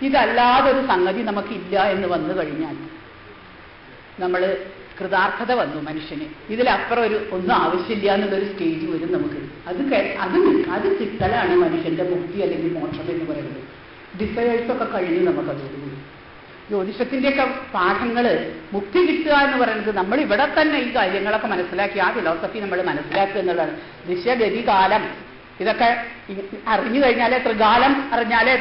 ഇതല്ലാതൊരു സംഗതി നമുക്കില്ല എന്ന് വന്നു കഴിഞ്ഞാൽ നമ്മൾ കൃതാർത്ഥത വന്നു മനുഷ്യന്. ഇതിലപ്പുറം ഒന്നും ആവശ്യമില്ല എന്നുള്ളൊരു സ്റ്റേജ് വരും നമുക്ക്. അത് കിട്ടലാണ് മനുഷ്യന്റെ മുക്തി അല്ലെങ്കിൽ മോക്ഷം എന്ന് പറയുന്നത്. ഡിസയേഴ്സൊക്കെ കഴിഞ്ഞു നമുക്കതോടുകൂടി. ജ്യോതിഷത്തിന്റെയൊക്കെ പാഠങ്ങള് മുക്തി കിട്ടുക എന്ന് പറയുന്നത് നമ്മൾ ഇവിടെ തന്നെ ഈ കാര്യങ്ങളൊക്കെ മനസ്സിലാക്കി ആ ഫിലോസഫി നമ്മൾ മനസ്സിലാക്കുക എന്നുള്ളതാണ്. ദിശഗതി കാലം ഇതൊക്കെ അറിഞ്ഞു കഴിഞ്ഞാലേ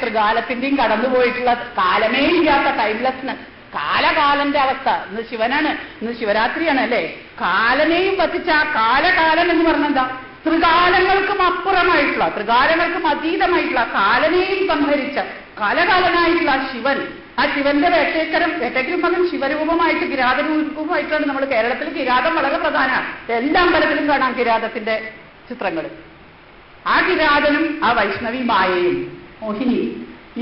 ത്രികാലത്തിന്റെയും കടന്നുപോയിട്ടുള്ള കാലമേ ഇല്ലാത്ത ടൈംലെസ്നെസ്, കാലകാലന്റെ അവസ്ഥ. ഇന്ന് ശിവനാണ്, ഇന്ന് ശിവരാത്രിയാണ് അല്ലേ. കാലനെയും പറ്റിച്ച ആ കാലകാലം എന്ന് പറഞ്ഞെന്താ, ത്രികാലങ്ങൾക്കും അപ്പുറമായിട്ടുള്ള, ത്രികാലങ്ങൾക്കും അതീതമായിട്ടുള്ള, കാലനെയും സംഹരിച്ച കാലകാലനായിട്ടുള്ള ശിവൻ, ആ ശിവന്റെ വേട്ടയ്ക്കരും മകൻ ശിവരൂപമായിട്ട് കിരാതരൂപമായിട്ടാണ് നമ്മൾ കേരളത്തിൽ കിരാതം വളരെ പ്രധാനമാണ്. എല്ലാ അമ്പലത്തിലും കാണാം കിരാതത്തിന്റെ ചിത്രങ്ങൾ. ആ കിരാതനും ആ വൈഷ്ണവി മായയും മോഹിനി,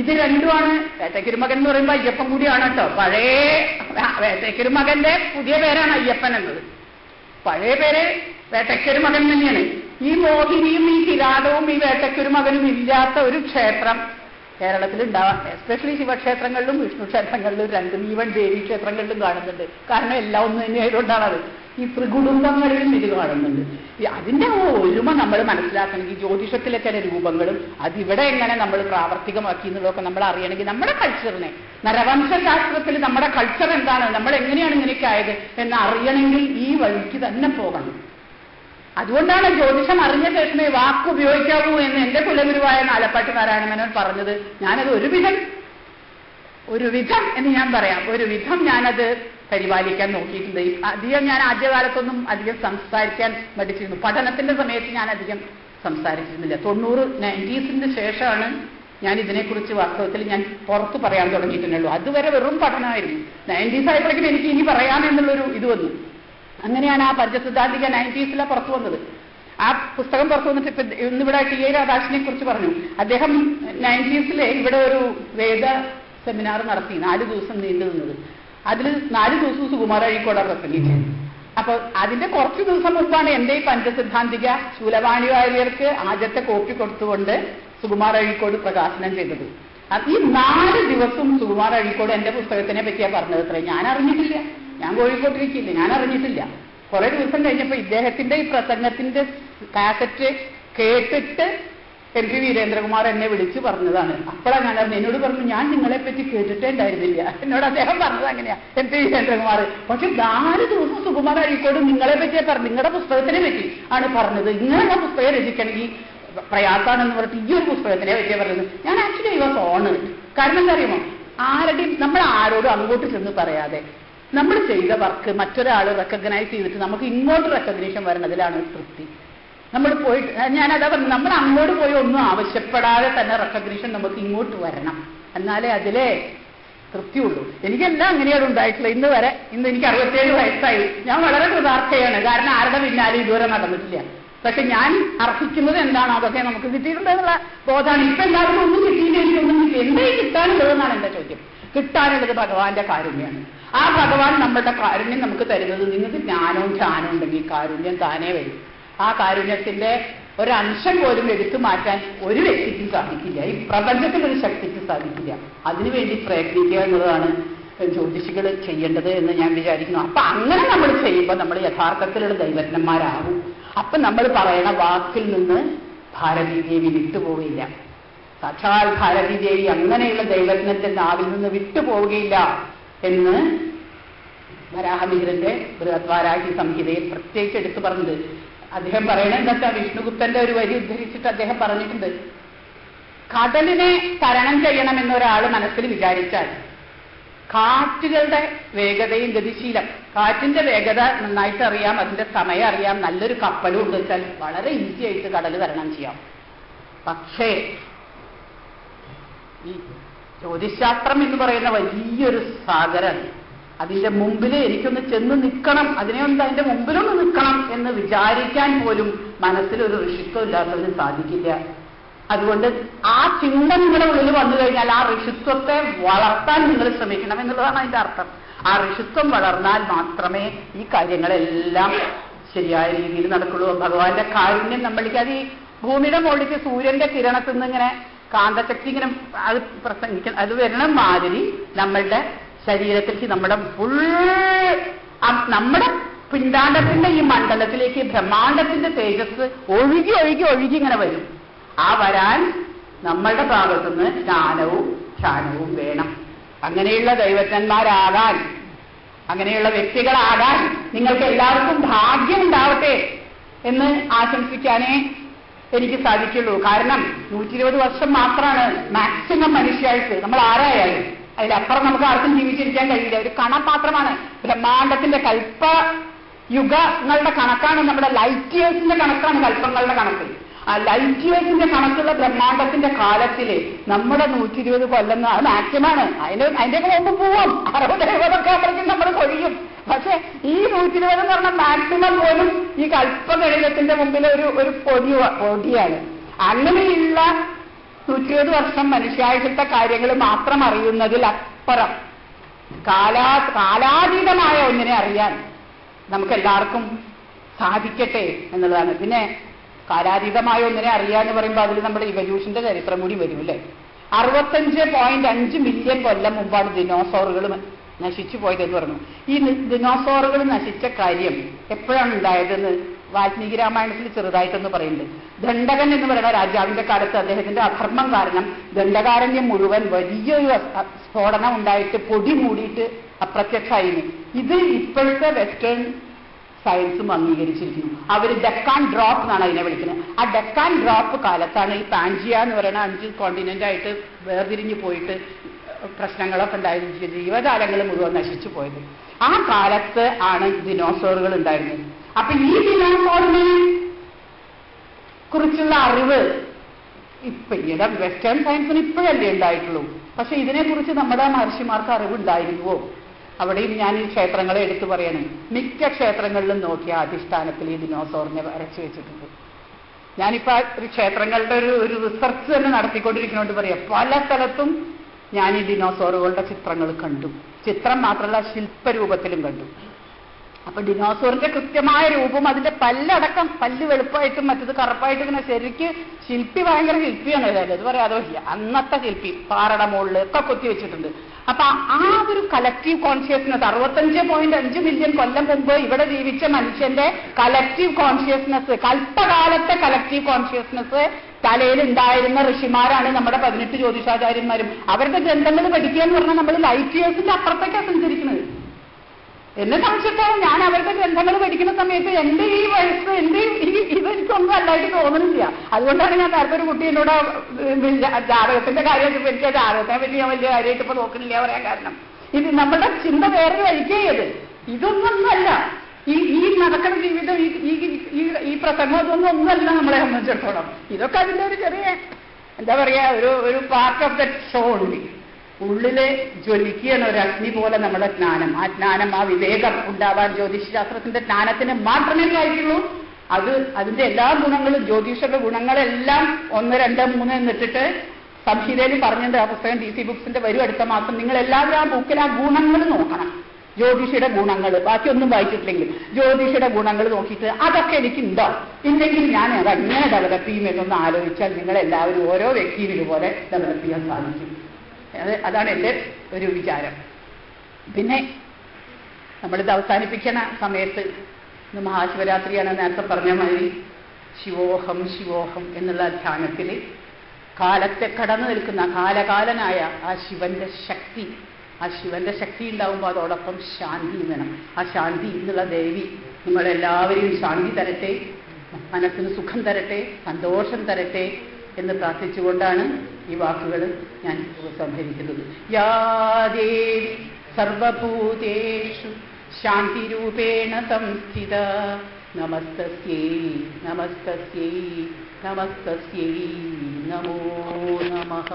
ഇത് രണ്ടുമാണ്. വേട്ടയ്ക്കരുമകൻ എന്ന് പറയുമ്പോൾ അയ്യപ്പൻ കൂടിയാണ് കേട്ടോ. പഴയ വേട്ടയ്ക്കരുമകന്റെ പുതിയ പേരാണ് അയ്യപ്പൻ എന്നത്. പഴയ പേര് വേട്ടയ്ക്കരുമകൻ തന്നെയാണ്. ഈ മോഹിനിയും ഈ കിരാതവും ഈ വേട്ടയ്ക്കരുമകനും ഇല്ലാത്ത ഒരു ക്ഷേത്രം കേരളത്തിൽ ഉണ്ടാവാം. എസ്പെഷ്യലി ശിവക്ഷേത്രങ്ങളിലും വിഷ്ണു ക്ഷേത്രങ്ങളിലും രണ്ടും, ഈവൻ ദേവീ ക്ഷേത്രങ്ങളിലും കാണുന്നുണ്ട്. കാരണം എല്ലാം ഒന്ന് തന്നെയായതുകൊണ്ടാണത്. ഈ ത്രികുടുംബങ്ങളിലും ഇത് കാണുന്നുണ്ട്. അതിന്റെ ഒരുമ നമ്മൾ മനസ്സിലാക്കണമെങ്കിൽ ജ്യോതിഷത്തിലെ ചില രൂപങ്ങളും അതിവിടെ എങ്ങനെ നമ്മൾ പ്രാവർത്തികമാക്കി എന്നുള്ളതൊക്കെ നമ്മൾ അറിയണമെങ്കിൽ നമ്മുടെ കൾച്ചറിനെ, നരവംശാസ്ത്രത്തിൽ നമ്മുടെ കൾച്ചർ എന്താണ്, നമ്മൾ എങ്ങനെയാണ് ഇങ്ങനെയൊക്കെ ആയത് എന്ന് അറിയണമെങ്കിൽ ഈ വഴിക്ക് തന്നെ പോകണം. അതുകൊണ്ടാണ് ജ്യോതിഷം അറിഞ്ഞ ശേഷമേ വാക്ക് ഉപയോഗിക്കാവൂ എന്ന് എന്റെ കുലഗുരുവായ നാലപ്പാട്ട് നാരായണമേനോൻ പറഞ്ഞത്. ഞാനത് ഒരുവിധം എന്ന് ഞാൻ പറയാം, ഒരുവിധം ഞാനത് പരിപാലിക്കാൻ നോക്കിയിട്ടുണ്ട്. അധികം ഞാൻ ആദ്യകാലത്തൊന്നും അധികം സംസാരിക്കാൻ മടിച്ചിരുന്നു. പഠനത്തിന്റെ സമയത്ത് ഞാൻ അധികം സംസാരിച്ചിരുന്നില്ല. 90s ശേഷമാണ് ഞാൻ ഇതിനെക്കുറിച്ച് വാസ്തവത്തിൽ ഞാൻ പുറത്ത് പറയാൻ തുടങ്ങിയിട്ടുള്ളൂ. അതുവരെ വെറും പഠനമായിരുന്നു. 90s ആയപ്പോഴേക്കും എനിക്ക് ഇനി പറയാമെന്നുള്ളൊരു ഇത് വന്നു. അങ്ങനെയാണ് ആ പഞ്ചസിദ്ധാന്തിക 90s പുറത്തു വന്നത്. ആ പുസ്തകം പുറത്തു വന്നിട്ട് ഇപ്പൊ ഇന്നിവിടെ ടി.എ. രാധാകൃഷ്ണനെ കുറിച്ച് പറഞ്ഞു. അദ്ദേഹം 90s ഇവിടെ ഒരു വേദ സെമിനാർ നടത്തി, 4 ദിവസം നീണ്ടു നിന്നത്. അതിൽ 4 ദിവസവും സുകുമാര അഴീക്കോടാണ് പ്രസംഗിച്ചത്. അപ്പൊ അതിന്റെ കുറച്ചു ദിവസം മുമ്പാണ് എന്റെ ഈ പഞ്ചസിദ്ധാന്തിക ശൂലവാണി വാര്യർക്ക് ആദ്യത്തെ കോപ്പി കൊടുത്തുകൊണ്ട് സുകുമാര അഴീക്കോട് പ്രകാശനം ചെയ്തത്. ഈ 4 ദിവസവും സുകുമാര അഴീക്കോട് എന്റെ പുസ്തകത്തിനെ പറ്റിയാ പറഞ്ഞത്. അത്ര ഞാൻ അറിഞ്ഞിട്ടില്ല. ഞാൻ കോഴിക്കോട്ടിരിക്കില്ല, ഞാൻ അറിഞ്ഞിട്ടില്ല. കുറെ ദിവസം കഴിഞ്ഞപ്പോ ഇദ്ദേഹത്തിന്റെ ഈ പ്രസംഗത്തിന്റെ കാസറ്റ് കേട്ടിട്ട് MP വീരേന്ദ്രകുമാർ എന്നെ വിളിച്ചു പറഞ്ഞതാണ്. അപ്പോഴാണ് ഞാൻ അറിഞ്ഞത്. എന്നോട് പറഞ്ഞു, ഞാൻ നിങ്ങളെ പറ്റി കേട്ടിട്ടേ ഉണ്ടായിരുന്നില്ല. എന്നോട് അദ്ദേഹം പറഞ്ഞത് അങ്ങനെയാ, MP വീരേന്ദ്രകുമാർ. പക്ഷെ 4 ദിവസം സുകുമാര അഴീക്കോട് നിങ്ങളെ പറ്റിയാ പറഞ്ഞു, നിങ്ങളുടെ പുസ്തകത്തിനെ പറ്റി ആണ് പറഞ്ഞത്. ഇങ്ങനെയുള്ള പുസ്തകം രചിക്കണമെങ്കിൽ പ്രയാസാണെന്ന് പറഞ്ഞിട്ട് ഈ ഒരു പുസ്തകത്തിനെ പറ്റിയാ പറഞ്ഞത്. ഞാൻ ആക്ച്വലി ഐ വാസ് ഓണേർഡ്. കാരണം എന്താ അറിയുമോ, നമ്മൾ ആരോടും അങ്ങോട്ട് ചെന്ന് പറയാതെ നമ്മൾ ചെയ്ത വർക്ക് മറ്റൊരാൾ റെക്കഗ്നൈസ് ചെയ്തിട്ട് നമുക്ക് ഇങ്ങോട്ട് റെക്കഗ്നീഷൻ വരണതിലാണ് തൃപ്തി. നമ്മൾ പോയിട്ട് ഞാനതാ പറഞ്ഞു, നമ്മൾ അങ്ങോട്ട് പോയി ഒന്നും ആവശ്യപ്പെടാതെ തന്നെ റെക്കഗ്നീഷൻ നമുക്ക് ഇങ്ങോട്ട് വരണം. എന്നാലേ അതിലെ തൃപ്തിയുള്ളൂ. എനിക്കെല്ലാം അങ്ങനെയാണ് ഉണ്ടായിട്ടുള്ളത്. ഇന്ന് എനിക്ക് 67 വയസ്സായി. ഞാൻ വളരെ കൃതാർത്ഥയാണ്. കാരണം ആരുടെ പിന്നാലെ ഇതുവരെ നടന്നിട്ടില്ല. പക്ഷെ ഞാൻ അർഹിക്കുന്നത് എന്താണോ അതൊക്കെ നമുക്ക് കിട്ടിയിട്ടുണ്ടെന്നുള്ള ബോധമാണ്. ഇപ്പൊ എല്ലാവർക്കും ഒന്നും കിട്ടിയില്ല, എനിക്കൊന്നും കിട്ടില്ല. എന്തേ കിട്ടാനുള്ളതെന്നാണ് എന്റെ ചോദ്യം. കിട്ടാനുള്ളത് ഭഗവാന്റെ കാരുണ്യമാണ്. ആ ഭഗവാൻ നമ്മളുടെ കാരുണ്യം നമുക്ക് തരുന്നത്, നിങ്ങൾക്ക് ജ്ഞാനവും ധ്യാനവും ഉണ്ടെങ്കിൽ കാരുണ്യം താനേ വരും. ആ കാരുണ്യത്തിന്റെ ഒരംശം പോലും എടുത്തു മാറ്റാൻ ഒരു വ്യക്തിക്കും സാധിക്കില്ല. ഈ പ്രപഞ്ചത്തിൽ ഒരു ശക്തിക്ക് സാധിക്കില്ല. അതിനുവേണ്ടി പ്രയത്നിക്കുക എന്നുള്ളതാണ് ജ്യോതിഷികൾ ചെയ്യേണ്ടത് എന്ന് ഞാൻ വിചാരിക്കുന്നു. അപ്പൊ അങ്ങനെ നമ്മൾ ചെയ്യുമ്പോൾ നമ്മൾ യഥാർത്ഥത്തിലുള്ള ദൈവജ്ഞന്മാരാകും. അപ്പൊ നമ്മൾ പറയണ വാക്കിൽ നിന്ന് ഭാരതീദേവി വിട്ടുപോവുകയില്ല. സാക്ഷാൽ ഭാരതീദേവി അങ്ങനെയുള്ള ദൈവജ്ഞന്റെ നാവിൽ നിന്ന് വിട്ടുപോവുകയില്ല എന്ന് വരാഹമിഹിരന്റെ ബൃഹദ്വാരാഹി സംഹിതയിൽ പ്രത്യേകിച്ച് എടുത്തു പറഞ്ഞത്. അദ്ദേഹം പറയണത് എന്താ, വിഷ്ണുഗുപ്തന്റെ ഒരു വരി ഉദ്ധരിച്ചിട്ട് അദ്ദേഹം പറഞ്ഞിട്ടുണ്ട്, കടലിനെ തരണം ചെയ്യണമെന്നൊരാൾ മനസ്സിൽ വിചാരിച്ചാൽ കാറ്റുകളുടെ വേഗതയും ഗതിശീലം, കാറ്റിന്റെ വേഗത നന്നായിട്ട് അറിയാം, അതിന്റെ സമയം അറിയാം, നല്ലൊരു കപ്പലും ഉണ്ടെച്ചാൽ വളരെ ഈസി ആയിട്ട് കടൽ തരണം ചെയ്യാം. പക്ഷേ ഈ ജ്യോതിശാസ്ത്രം എന്ന് പറയുന്ന വലിയൊരു സാഗരം, അതിന്റെ മുമ്പിൽ എനിക്കൊന്ന് ചെന്ന് നിൽക്കണം, അതിന്റെ മുമ്പിലൊന്ന് നിൽക്കണം എന്ന് വിചാരിക്കാൻ പോലും മനസ്സിലൊരു ഋഷിത്വം ഇല്ലാത്തതിന് സാധിക്കില്ല അതുകൊണ്ട് ആ ചിന്ത നിങ്ങളുടെ ഉള്ളിൽ വന്നു കഴിഞ്ഞാൽ ആ ഋഷിത്വത്തെ വളർത്താൻ നിങ്ങൾ ശ്രമിക്കണം എന്നുള്ളതാണ് അതിന്റെ അർത്ഥം. ആ ഋഷിത്വം വളർന്നാൽ മാത്രമേ ഈ കാര്യങ്ങളെല്ലാം ശരിയായ രീതിയിൽ നടക്കുള്ളൂ. ഭഗവാന്റെ കാരുണ്യം നമ്മൾക്ക് അത് ഈ ഭൂമിയുടെ മുകളിലേക്ക് സൂര്യന്റെ കിരണത്തിൽ നിന്ന് ഇങ്ങനെ കാന്തശക്തി ഇങ്ങനെ അത് പ്രസംഗിക്കണം, അത് വരണ മാതിരി നമ്മളുടെ ശരീരത്തിലേക്ക് നമ്മുടെ പിണ്ടാണ്ടത്തിന്റെ ഈ മണ്ഡലത്തിലേക്ക് ബ്രഹ്മാണ്ടത്തിന്റെ തേജസ് ഒഴുകി ഒഴുകി ഒഴുകി ഇങ്ങനെ വരും. ആ വരാൻ നമ്മളുടെ ഭാഗത്തുനിന്ന് ജ്ഞാനവും ധ്യാനവും വേണം. അങ്ങനെയുള്ള ദൈവജ്ഞന്മാരാകാൻ, അങ്ങനെയുള്ള വ്യക്തികളാകാൻ നിങ്ങൾക്ക് എല്ലാവർക്കും ഭാഗ്യം ഉണ്ടാവട്ടെ എന്ന് ആശംസിക്കാനേ എനിക്ക് സാധിക്കുള്ളൂ. കാരണം 120 വർഷം മാത്രമാണ് മാക്സിമം മനുഷ്യായുസ്. നമ്മൾ ആരായാലും അതിലപ്പുറം നമുക്ക് ആർക്കും ജീവിച്ചിരിക്കാൻ കഴിയില്ല. ഒരു കണം മാത്രമാണ്. ബ്രഹ്മാണ്ടത്തിന്റെ യുഗങ്ങളുടെ കണക്കാണ്, നമ്മുടെ ലൈറ്റ് ഇയേഴ്സിന്റെ കണക്കാണ് കൽപ്പങ്ങളുടെ കണക്ക്. ആ ലൈറ്റ് ഇയേഴ്സിന്റെ കണക്കുള്ള ബ്രഹ്മാണ്ടത്തിന്റെ കാലത്തില് നമ്മുടെ 120 കൊല്ലം മാക്സിമാണ്. അതിന്റെയൊക്കെ മുമ്പ് പോവും. 60-70 ആകുമ്പോഴേക്കും നമ്മൾ കൊഴിയും. പക്ഷെ ഈ 120 എന്ന് പറഞ്ഞാൽ മാക്സിമം പോലും ഈ കൽപ്പഗണിതത്തിന്റെ മുമ്പിൽ ഒരു പൊടിയാണ്. അങ്ങനെയുള്ള 120 വർഷം മനുഷ്യായുസത്തെ കാര്യങ്ങൾ മാത്രം അറിയുന്നതിൽ അപ്പുറം കാലാതീതമായ ഒന്നിനെ അറിയാൻ നമുക്കെല്ലാവർക്കും സാധിക്കട്ടെ എന്നുള്ളതാണ്. പിന്നെ കാലാതീതമായ ഒന്നിനെ അറിയാന്ന് പറയുമ്പോൾ അതിൽ നമ്മുടെ ഇവല്യൂഷന്റെ ചരിത്രം കൂടി വരും അല്ലേ. 65.5 മില്യൺ കൊല്ലം മുമ്പാണ് ദിനോസോറുകൾ നശിച്ചു പോയതെന്ന് പറഞ്ഞു. ഈ ദിനോസോറുകൾ നശിച്ച കാര്യം എപ്പോഴാണ് ഉണ്ടായതെന്ന് വാൽമീകി രാമായണത്തിൽ ചെറുതായിട്ടൊന്ന് പറയുന്നുണ്ട്. ദണ്ഡകൻ എന്ന് പറയുന്ന രാജാവിന്റെ കാലത്ത് അദ്ദേഹത്തിന്റെ അധർമ്മം കാരണം ദണ്ഡകാരണ്യം മുഴുവൻ വലിയൊരു സ്ഫോടനം ഉണ്ടായിട്ട് പൊടി മൂടിയിട്ട് അപ്രത്യക്ഷമായിരുന്നു. ഇത് ഇപ്പോഴത്തെ വെസ്റ്റേൺ സയൻസും അംഗീകരിച്ചിരിക്കുന്നു. അവർ ഡെക്കാൻ ഡ്രോപ്പ് എന്നാണ് അതിനെ വിളിക്കുന്നത്. ആ ഡെക്കാൻ ഡ്രോപ്പ് കാലത്താണ് ഈ പാൻജിയ എന്ന് പറയുന്ന 5 കോണ്ടിനെന്റായിട്ട് വേർതിരിഞ്ഞു പോയിട്ട് പ്രശ്നങ്ങളൊക്കെ ഉണ്ടായിരുന്നു. ജീവജാലങ്ങൾ മുഴുവൻ നശിച്ചു പോയത് ആ കാലത്ത് ആണ് ദിനോസോറുകൾ ഉണ്ടായിരുന്നത്. അപ്പൊ ഈ ദിനോസോറിനെ കുറിച്ചുള്ള അറിവ് ഈയിടെ വെസ്റ്റേൺ സയൻസിന് ഇപ്പോഴല്ലേ ഉണ്ടായിട്ടുള്ളൂ. പക്ഷെ ഇതിനെക്കുറിച്ച് നമ്മുടെ മഹർഷിമാർക്ക് അറിവുണ്ടായിരുന്നുവോ? അവിടെയും ഞാൻ ഈ ക്ഷേത്രങ്ങളെ എടുത്തു പറയണം. മിക്ക ക്ഷേത്രങ്ങളിലും നോക്കിയ അധിഷ്ഠാനത്തിൽ ഈ ദിനോസോറിനെ വരച്ചു വെച്ചിട്ടുണ്ട്. ഞാനിപ്പോ ഒരു ക്ഷേത്രങ്ങളുടെ ഒരു റിസർച്ച് തന്നെ നടത്തിക്കൊണ്ടിരിക്കുന്നതുകൊണ്ട് പറയാം, പല സ്ഥലത്തും ഞാൻ ഈ ദിനോസോറുകളുടെ ചിത്രങ്ങൾ കണ്ടു. ചിത്രം മാത്രമല്ല, ശില്പരൂപത്തിലും കണ്ടു. അപ്പൊ ഡിനോസോറിന്റെ കൃത്യമായ രൂപം, അതിന്റെ പല്ലടക്കം, പല്ല് വെളുപ്പായിട്ടും മറ്റത് കറുപ്പായിട്ടും ഇങ്ങനെ ശരിക്ക് ശില്പി ഭയങ്കര ശില്പിയാണ്. ഇത് പറയാതോ ഇല്ല, അന്നത്തെ ശില്പി പാറയുടെ മുകളിൽ ഒക്കെ കൊത്തി വെച്ചിട്ടുണ്ട്. അപ്പൊ ആ ഒരു കളക്റ്റീവ് കോൺഷ്യസ്നെസ് 65.5 മില്യൺ കൊല്ലം മുമ്പ് ഇവിടെ ജീവിച്ച മനുഷ്യന്റെ കളക്റ്റീവ് കോൺഷ്യസ്നെസ്, കൽപ്പകാലത്തെ കളക്റ്റീവ് കോൺഷ്യസ്നെസ് തലയിൽ ഉണ്ടായിരുന്ന ഋഷിമാരാണ് നമ്മുടെ 18 ജ്യോതിഷാചാര്യന്മാരും. അവരുടെ ഗ്രന്ഥങ്ങൾ പഠിക്കുക എന്ന് പറഞ്ഞാൽ നമ്മൾ ലൈറ്റ് ഇയേഴ്സിന്റെ അപ്പുറത്തേക്കാണ് സഞ്ചരിക്കുന്നത്. എന്നെ സംശയിച്ചാലും ഞാൻ അവരുടെ ഗ്രന്ഥങ്ങൾ പഠിക്കുന്ന സമയത്ത് എന്റെ ഈ വയസ്സ്, ഇതെനിക്കൊന്നും അല്ലായിട്ട് തോന്നുന്നില്ല. അതുകൊണ്ടാണ് ഞാൻ നേരത്തെ ഒരു കുട്ടി എന്നോട് ജാതകത്തിന്റെ കാര്യമൊക്കെ എനിക്ക് ജാതകത്തിനെ പറ്റി ഞാൻ വലിയ കാര്യമായിട്ട് ഇപ്പൊ നോക്കുന്നില്ല പറയാൻ കാരണം ഇത് നമ്മുടെ ചിന്ത വേറൊരു വഴിക്കേത്. ഇതൊന്നല്ല ഈ നടക്കുന്ന ജീവിതം, ഈ പ്രസംഗം ഒന്നല്ല നമ്മളെ സംബന്ധിച്ചിടത്തോളം. ഇതൊക്കെ അതിന്റെ ഒരു ചെറിയ എന്താ പറയാ, ഒരു പാർട്ട് ഓഫ് ദ ഷോ ഉണ്ട്. ഉള്ളിലെ ജ്വലിക്കുകയാണ് ഒരു അഗ്നി പോലെ നമ്മുടെ ജ്ഞാനം. ആ ജ്ഞാനം, ആ വിവേകം ഉണ്ടാവാൻ ജ്യോതിഷശാസ്ത്രത്തിന്റെ ജ്ഞാനത്തിന് മാത്രമേ കാര്യമുള്ളൂ. അതിന്റെ എല്ലാ ഗുണങ്ങളും, ജ്യോതിഷയുടെ ഗുണങ്ങളെല്ലാം 1, 2, 3 എന്നിട്ടിട്ട് സംഹിതയിൽ പറഞ്ഞിട്ടുണ്ട്. ആ പുസ്തകം DC ബുക്സിന്റെ വരും അടുത്ത മാസം. നിങ്ങൾ എല്ലാവരും ആ ബുക്കിൽ ആ ഗുണങ്ങൾ നോക്കണം. ജ്യോതിഷയുടെ ഗുണങ്ങൾ, ബാക്കിയൊന്നും വായിച്ചിട്ടില്ലെങ്കിൽ ജ്യോതിഷയുടെ ഗുണങ്ങൾ നോക്കിയിട്ട് അതൊക്കെ എനിക്കുണ്ടോ, ഇല്ലെങ്കിൽ ഞാൻ അത് എങ്ങനെ ഡെവലപ്പ് ചെയ്യും എന്നൊന്ന് ആലോചിച്ചാൽ നിങ്ങളെല്ലാവരും ഓരോ വ്യക്തിയും ഇതുപോലെ ഡെവലപ്പ് ചെയ്യാൻ സാധിക്കും. അതാണ് എൻ്റെ ഒരു വിചാരം. പിന്നെ നമ്മളിത് അവസാനിപ്പിക്കണ സമയത്ത്, ഇന്ന് മഹാശിവരാത്രിയാണ്, നേരത്തെ പറഞ്ഞ മാതിരി ശിവോഹം ശിവോഹം എന്നുള്ള ധ്യാനത്തിൽ കാലത്തെ കടന്നു നിൽക്കുന്ന കാലകാലനായ ആ ശിവന്റെ ശക്തി ഉണ്ടാവുമ്പോൾ അതോടൊപ്പം ശാന്തി വേണം. ആ ശാന്തി എന്നുള്ള ദേവി നമ്മളെല്ലാവരെയും ശാന്തി തരട്ടെ, മനസ്സിന് സുഖം തരട്ടെ, സന്തോഷം തരട്ടെ എന്ന് പ്രാർത്ഥിച്ചുകൊണ്ടാണ് ഈ വാക്കുകൾ ഞാൻ സംഭരിക്കുന്നത്. യാ ദേവി സർവഭൂതേഷു ശാന്തിരൂപേണ സംസ്ഥിത നമസ്തസ്യൈ നമസ്തസ്യൈ നമസ്തസ്യൈ നമോ നമഃ.